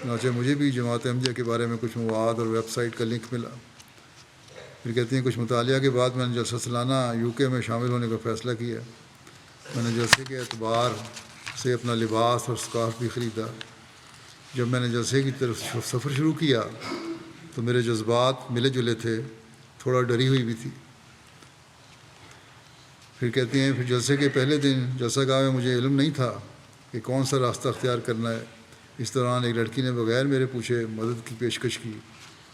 S1: چنانچہ مجھے بھی جماعت احمدیہ کے بارے میں کچھ مواد اور ویب سائٹ کا لنک ملا۔ پھر کہتی ہیں کچھ مطالعہ کے بعد میں نے جلسہ سالانہ UK میں شامل ہونے کا فیصلہ کیا۔ میں نے جلسے کے اعتبار سے اپنا لباس اور سکارف بھی خریدا۔ جب میں نے جلسے کی طرف سفر شروع کیا تو میرے جذبات ملے جلے تھے، تھوڑا ڈری ہوئی بھی تھی۔ پھر کہتی ہیں پھر جلسے کے پہلے دن جلسہ گاہ میں مجھے علم نہیں تھا کہ کون سا راستہ اختیار کرنا ہے۔ اس دوران ایک لڑکی نے بغیر میرے پوچھے مدد کی پیشکش کی،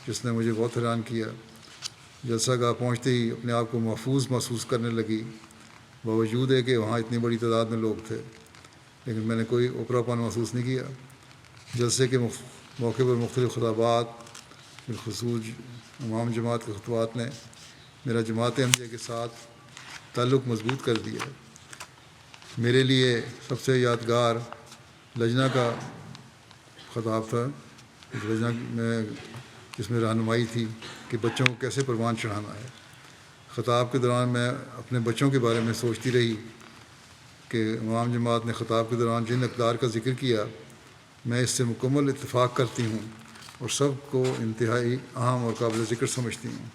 S1: جس نے مجھے بہت حیران کیا۔ جلسہ گاہ پہنچتے ہی اپنے آپ کو محفوظ محسوس کرنے لگی، باوجود ہے کہ وہاں اتنی بڑی تعداد میں لوگ تھے، لیکن میں نے کوئی اوپرا پن محسوس نہیں کیا۔ جلسے کے موقع پر مختلف خطابات، بالخصوص امام جماعت کے خطبات نے میرا جماعت احمدیہ کے ساتھ تعلق مضبوط کر دیا۔ میرے لیے سب سے یادگار لجنہ کا خطاب تھا، لجنہ میں جس میں رہنمائی تھی کہ بچوں کو کیسے پروان چڑھانا ہے۔ خطاب کے دوران میں اپنے بچوں کے بارے میں سوچتی رہی کہ امام جماعت نے خطاب کے دوران جن اقدار کا ذکر کیا، میں اس سے مکمل اتفاق کرتی ہوں اور سب کو انتہائی اہم اور قابل ذکر سمجھتی ہوں۔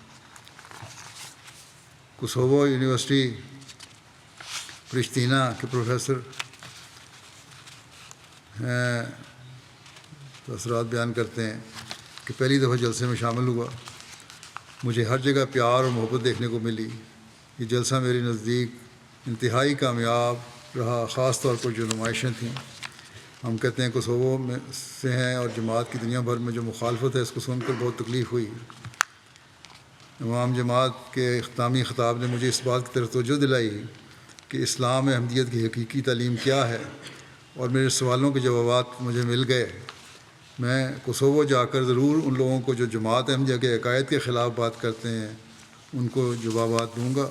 S1: کوسوو یونیورسٹی پرشتینہ کے پروفیسر ہیں تاثرات بیان کرتے ہیں کہ پہلی دفعہ جلسے میں شامل ہوا، مجھے ہر جگہ پیار اور محبت دیکھنے کو ملی۔ یہ جلسہ میرے نزدیک انتہائی کامیاب رہا، خاص طور پر جو نمائشیں تھیں۔ ہم کہتے ہیں کوسوو میں سے ہیں اور جماعت کی دنیا بھر میں جو مخالفت ہے اس کو سن کر بہت تکلیف ہوئی۔ امام جماعت کے اختتامی خطاب نے مجھے اس بات کی طرف توجہ دلائی کہ اسلام احمدیت کی حقیقی تعلیم کیا ہے، اور میرے سوالوں کے جوابات مجھے مل گئے۔ میں کوسوو جا کر ضرور ان لوگوں کو جو جماعت احمدیہ کے عقائد کے خلاف بات کرتے ہیں ان کو جوابات دوں گا۔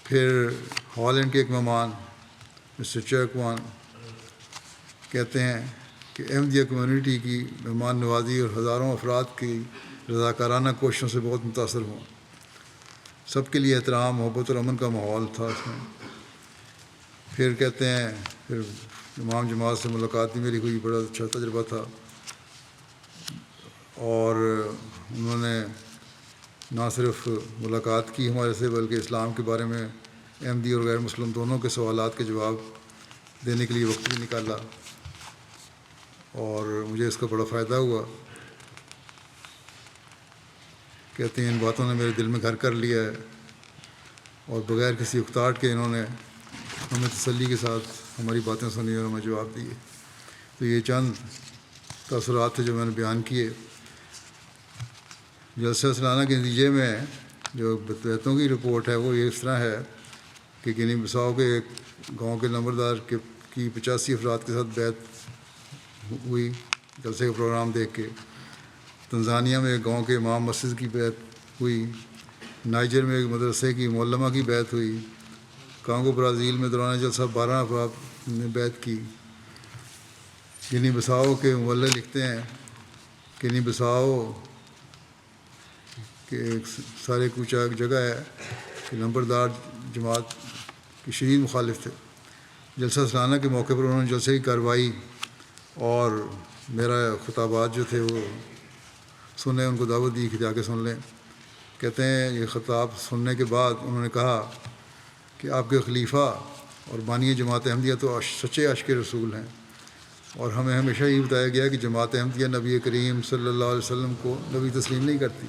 S1: پھر ہالینڈ کے ایک مہمان مسٹر چرکوان کہتے ہیں کہ احمدیہ کمیونٹی کی مہمان نوازی اور ہزاروں افراد کی رضاکارانہ کوششوں سے بہت متاثر ہوں۔ سب کے لیے احترام، محبت اور امن کا ماحول تھا اس میں۔ پھر کہتے ہیں پھر امام جماعت سے ملاقات بھی میری ہوئی، بڑا اچھا تجربہ تھا، اور انہوں نے نہ صرف ملاقات کی ہمارے سے بلکہ اسلام کے بارے میں احمدی اور غیر مسلم دونوں کے سوالات کے جواب دینے کے لیے وقت بھی نکالا، اور مجھے اس کا بڑا فائدہ ہوا۔ کہتے ہیں ان باتوں نے میرے دل میں گھر کر لیا ہے، اور بغیر کسی اکتاہٹ کے انہوں نے ہمیں تسلی کے ساتھ ہماری باتیں سنی اور ہمیں جواب دیے۔ تو یہ چند تاثرات تھے جو میں نے بیان کیے۔ جلسہ سالانہ کے نتیجے میں جو بیتوں کی رپورٹ ہے وہ یہ اس طرح ہے کہ گنی بساؤ کے ایک گاؤں کے نمبردار کی 85 افراد کے ساتھ بیعت ہوئی جلسے کا پروگرام دیکھ کے۔ تنزانیہ میں ایک گاؤں کے امام مسجد کی بیعت ہوئی۔ نائجر میں ایک مدرسے کی معلمہ کی بیعت ہوئی۔ کانگو برازیل میں دوران جلسہ 12 افراد نے بیعت کی۔ گنی بساؤ کے مولے لکھتے ہیں گنی بساؤ کہ ایک سارے کوچہ ایک جگہ ہے کہ نمبردار جماعت کی شدید مخالف تھے۔ جلسہ سالانہ کے موقع پر انہوں نے جلسے کی کارروائی اور میرا خطابات جو تھے وہ سنیں، ان کو دعوت دی کہ جا کے سن لیں۔ کہتے ہیں یہ خطاب سننے کے بعد انہوں نے کہا کہ آپ کے خلیفہ اور بانی جماعت احمدیہ تو سچے عاشق رسول ہیں، اور ہمیں ہمیشہ یہ بتایا گیا کہ جماعت احمدیہ نبی کریم صلی اللہ علیہ وسلم کو نبی تسلیم نہیں کرتی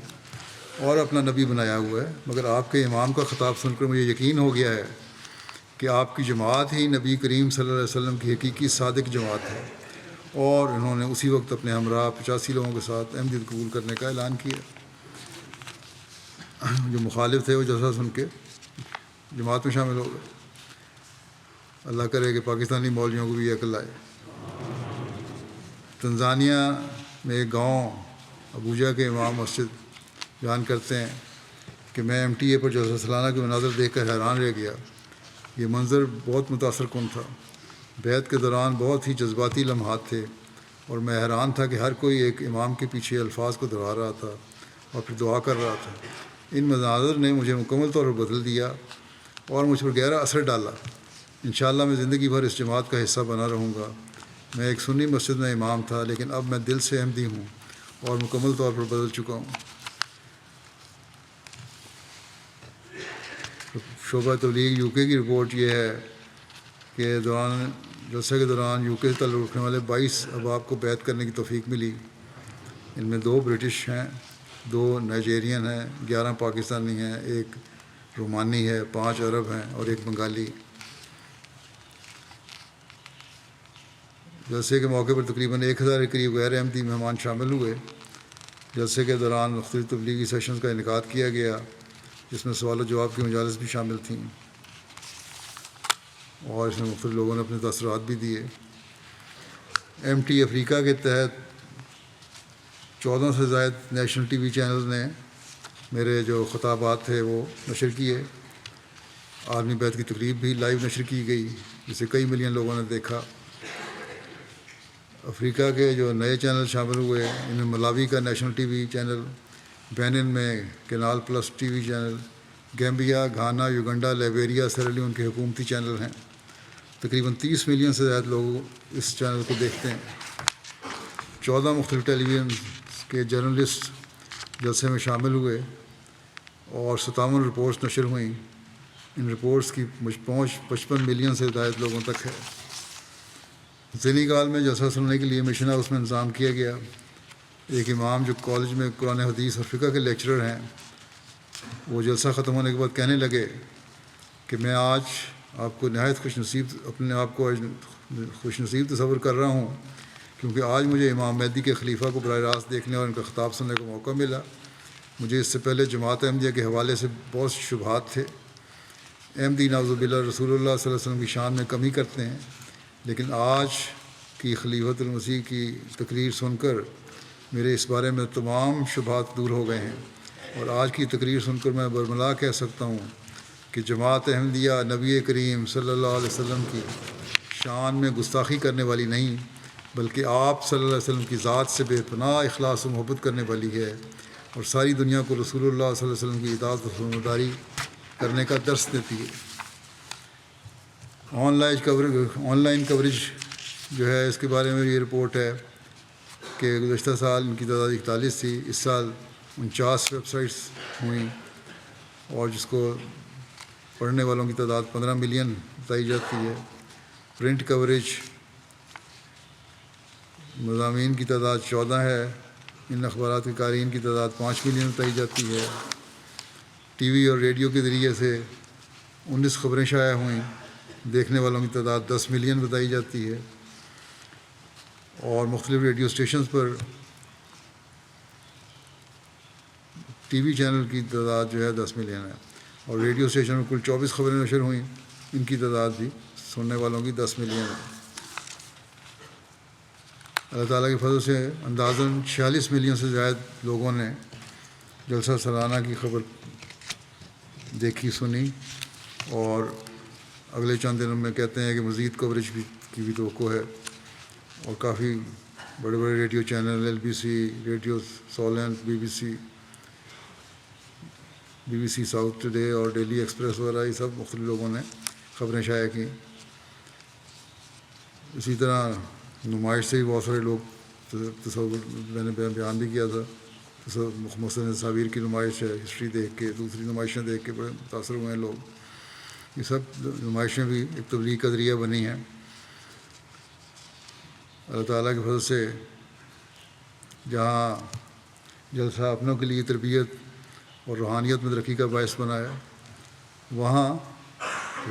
S1: اور اپنا نبی بنایا ہوا ہے، مگر آپ کے امام کا خطاب سن کر مجھے یقین ہو گیا ہے کہ آپ کی جماعت ہی نبی کریم صلی اللہ علیہ وسلم کی حقیقی صادق جماعت ہے۔ اور انہوں نے اسی وقت اپنے ہمراہ 85 لوگوں کے ساتھ احمدیت قبول کرنے کا اعلان کیا۔ جو مخالف تھے وہ جلسہ سن کے جماعت میں شامل ہو گئے۔ اللہ کرے کہ پاکستانی مولویوں کو بھی یہ عقل آئے۔ تنزانیہ میں ایک گاؤں ابوجا کے امام مسجد بیان کرتے ہیں کہ میں MTA پر جلسہ سالانہ کے مناظر دیکھ کر حیران رہ گیا۔ یہ منظر بہت متاثر کن تھا۔ بیعت کے دوران بہت ہی جذباتی لمحات تھے، اور میں حیران تھا کہ ہر کوئی ایک امام کے پیچھے الفاظ کو دہرا رہا تھا اور پھر دعا کر رہا تھا۔ ان مناظر نے مجھے مکمل طور پر بدل دیا اور مجھ پر گہرا اثر ڈالا۔ انشاءاللہ میں زندگی بھر اس جماعت کا حصہ بنا رہوں گا۔ میں ایک سنی مسجد میں امام تھا، لیکن اب میں دل سے احمدی ہوں اور مکمل طور پر بدل چکا ہوں۔ شعبہ تبلیغ UK کی رپورٹ یہ ہے کہ جلسے کے دوران UK سے تعلق رکھنے والے 22 احباب کو بیعت کرنے کی توفیق ملی۔ ان میں 2 برٹش ہیں، 2 نائجیرین ہیں، 11 پاکستانی ہیں، 1 رومانی ہے، 5 عرب ہیں اور 1 بنگالی۔ جلسے کے موقع پر تقریباً 1000 کے قریب غیر احمدی مہمان شامل ہوئے۔ جلسے کے دوران مختلف تبلیغی سیشنز کا انعقاد کیا گیا، جس میں سوال و جواب کی مجالس بھی شامل تھیں، اور اس میں مختلف لوگوں نے اپنے تاثرات بھی دیے۔ ایم ٹی افریقہ کے تحت 14 سے زائد نیشنل ٹی وی چینلز نے میرے جو خطابات تھے وہ نشر کیے۔ عالمی بیت کی تقریب بھی لائیو نشر کی گئی، جسے کئی ملین لوگوں نے دیکھا۔ افریقہ کے جو نئے چینل شامل ہوئے ان میں ملاوی کا national T V channel, Benin میں Canal Plus T V channel, Gambia, Ghana, Uganda, Liberia, Sierra Leone کے حکومتی چینل ہیں۔ تقریباً 30 ملین سے زائد لوگ اس چینل کو دیکھتے ہیں۔ 14 مختلف ٹیلی ویژن کے جرنلسٹ جلسے میں شامل ہوئے اور 57 رپورٹس نشر ہوئیں۔ ان رپورٹس کی پہنچ 55 ملین سے زائد لوگوں تک ہے۔ سینیگال میں جلسہ سننے کے لیے مشن ہاؤس میں انتظام کیا گیا۔ ایک امام جو کالج میں قرآن حدیث اور فقہ کے لیکچرر ہیں، وہ جلسہ ختم ہونے کے بعد کہنے لگے کہ میں آج آپ کو نہایت اپنے آپ کو خوش نصیب تصور کر رہا ہوں، کیونکہ آج مجھے امام مہدی کے خلیفہ کو براہ راست دیکھنے اور ان کا خطاب سننے کا موقع ملا۔ مجھے اس سے پہلے جماعت احمدیہ کے حوالے سے بہت شبہات تھے۔ احمدی نعوذ باللہ رسول اللہ صلی اللہ علیہ وسلم کی شان میں کمی کرتے ہیں، لیکن آج کی خلیفۃ المسیح کی تقریر سن کر میرے اس بارے میں تمام شبہات دور ہو گئے ہیں، اور آج کی تقریر سن کر میں برملا کہہ سکتا ہوں کہ جماعت احمدیہ نبی کریم صلی اللہ علیہ وسلم کی شان میں گستاخی کرنے والی نہیں، بلکہ آپ صلی اللہ علیہ وسلم کی ذات سے بے پناہ اخلاص و محبت کرنے والی ہے، اور ساری دنیا کو رسول اللہ صلی اللہ علیہ وسلم کی اطاعت و فرمانبرداری کرنے کا درس دیتی ہے۔ آن لائن کوریج جو ہے، اس کے بارے میں یہ رپورٹ ہے کہ گزشتہ سال ان کی تعداد 41 تھی، اس سال 49 ویب سائٹس ہوئیں، اور جس کو پڑھنے والوں کی تعداد 15 ملین بتائی جاتی ہے۔ پرنٹ کوریج مضامین کی تعداد 14 ہے، ان اخبارات کے قارئین کی تعداد 5 ملین بتائی جاتی ہے۔ ٹی وی اور ریڈیو کے ذریعے سے 19 خبریں شائع ہوئیں، دیکھنے والوں کی تعداد 10 ملین بتائی جاتی ہے، اور مختلف ریڈیو اسٹیشنز پر ٹی وی چینل کی تعداد جو ہے 10 ملین ہے، اور ریڈیو اسٹیشن میں کل 24 خبریں نشر ہوئیں، ان کی تعداد بھی سننے والوں کی 10 ملین ہے۔ اللہ تعالیٰ کے فضل سے اندازاً 46 ملین سے زائد لوگوں نے جلسہ سالانہ کی خبر دیکھی سنی، اور اگلے چند دنوں میں کہتے ہیں کہ مزید کوریج کی بھی توقع ہے، اور کافی بڑے بڑے radio channel LBC، Radio Solent, B B C South Today اور ڈیلی ایکسپریس وغیرہ، یہ سب مختلف لوگوں نے خبریں شائع کیں۔ اسی طرح نمائش سے بھی بہت سارے لوگ تصور، میں نے بیان بھی کیا تھا، مثلاً تصاویر کی نمائش ہے، ہسٹری دیکھ کے، دوسری نمائشیں دیکھ کے بڑے متاثر ہوئے ہیں لوگ۔ یہ سب نمائشیں بھی ایک تبلیغ کا ذریعہ بنی ہیں۔ اللہ تعالیٰ کے فضل سے جہاں جلسہ اپنوں کے لیے تربیت اور روحانیت میں ترقی کا باعث بنایا، وہاں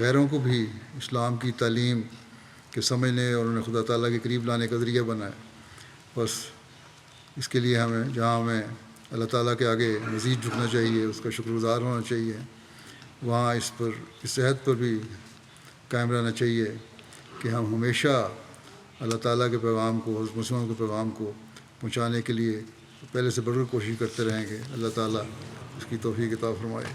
S1: غیروں کو بھی اسلام کی تعلیم کے سمجھنے اور انہیں خدا تعالیٰ کے قریب لانے کا ذریعہ بنایا۔ بس اس کے لیے جہاں ہمیں اللہ تعالیٰ کے آگے مزید جھکنا چاہیے، اس کا شکر گزار ہونا چاہیے، وہاں اس عہد پر بھی قائم رہنا چاہیے کہ ہم ہمیشہ اللہ تعالیٰ کے پیغام کو، حضرت مسلمانوں کے پیغام کو پہنچانے کے لیے پہلے سے بڑھ کر کوشش کرتے رہیں گے۔ اللہ تعالیٰ اس کی توفیق عطا فرمائے۔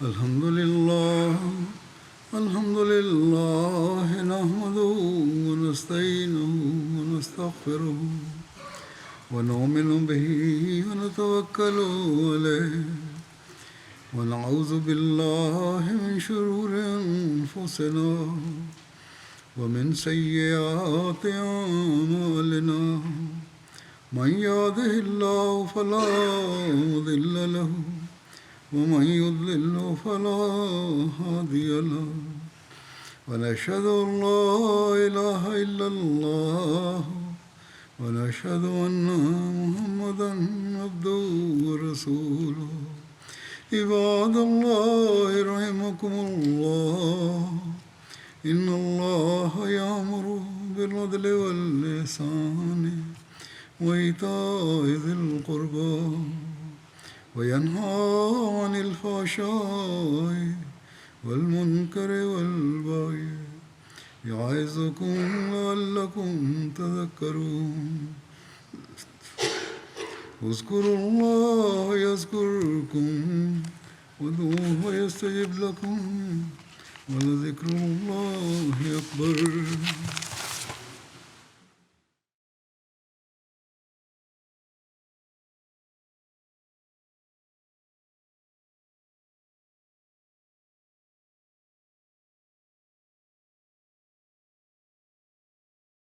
S1: الحمد لله نحمده ونستعينه ونستغفره ونؤمن به ونتوكل عليه ونعوذ بالله من شرور أنفسنا ومن سيئات أعمالنا من يهده الله فلا مضل له ومن يضلل فلا هادي له ونشهد أن لا إله إلا الله ونشهد أن محمدا عبده ورسوله عباد الله رحمكم الله إن الله يأمر بالعدل والإحسان وإيتاء ذي القربى وينهى عن الفحشاء والمنكر والبغي يعظكم لعلكم تذكرون اذكروا الله يذكركم وادعوه يستجب لكم ولذكر الله أكبر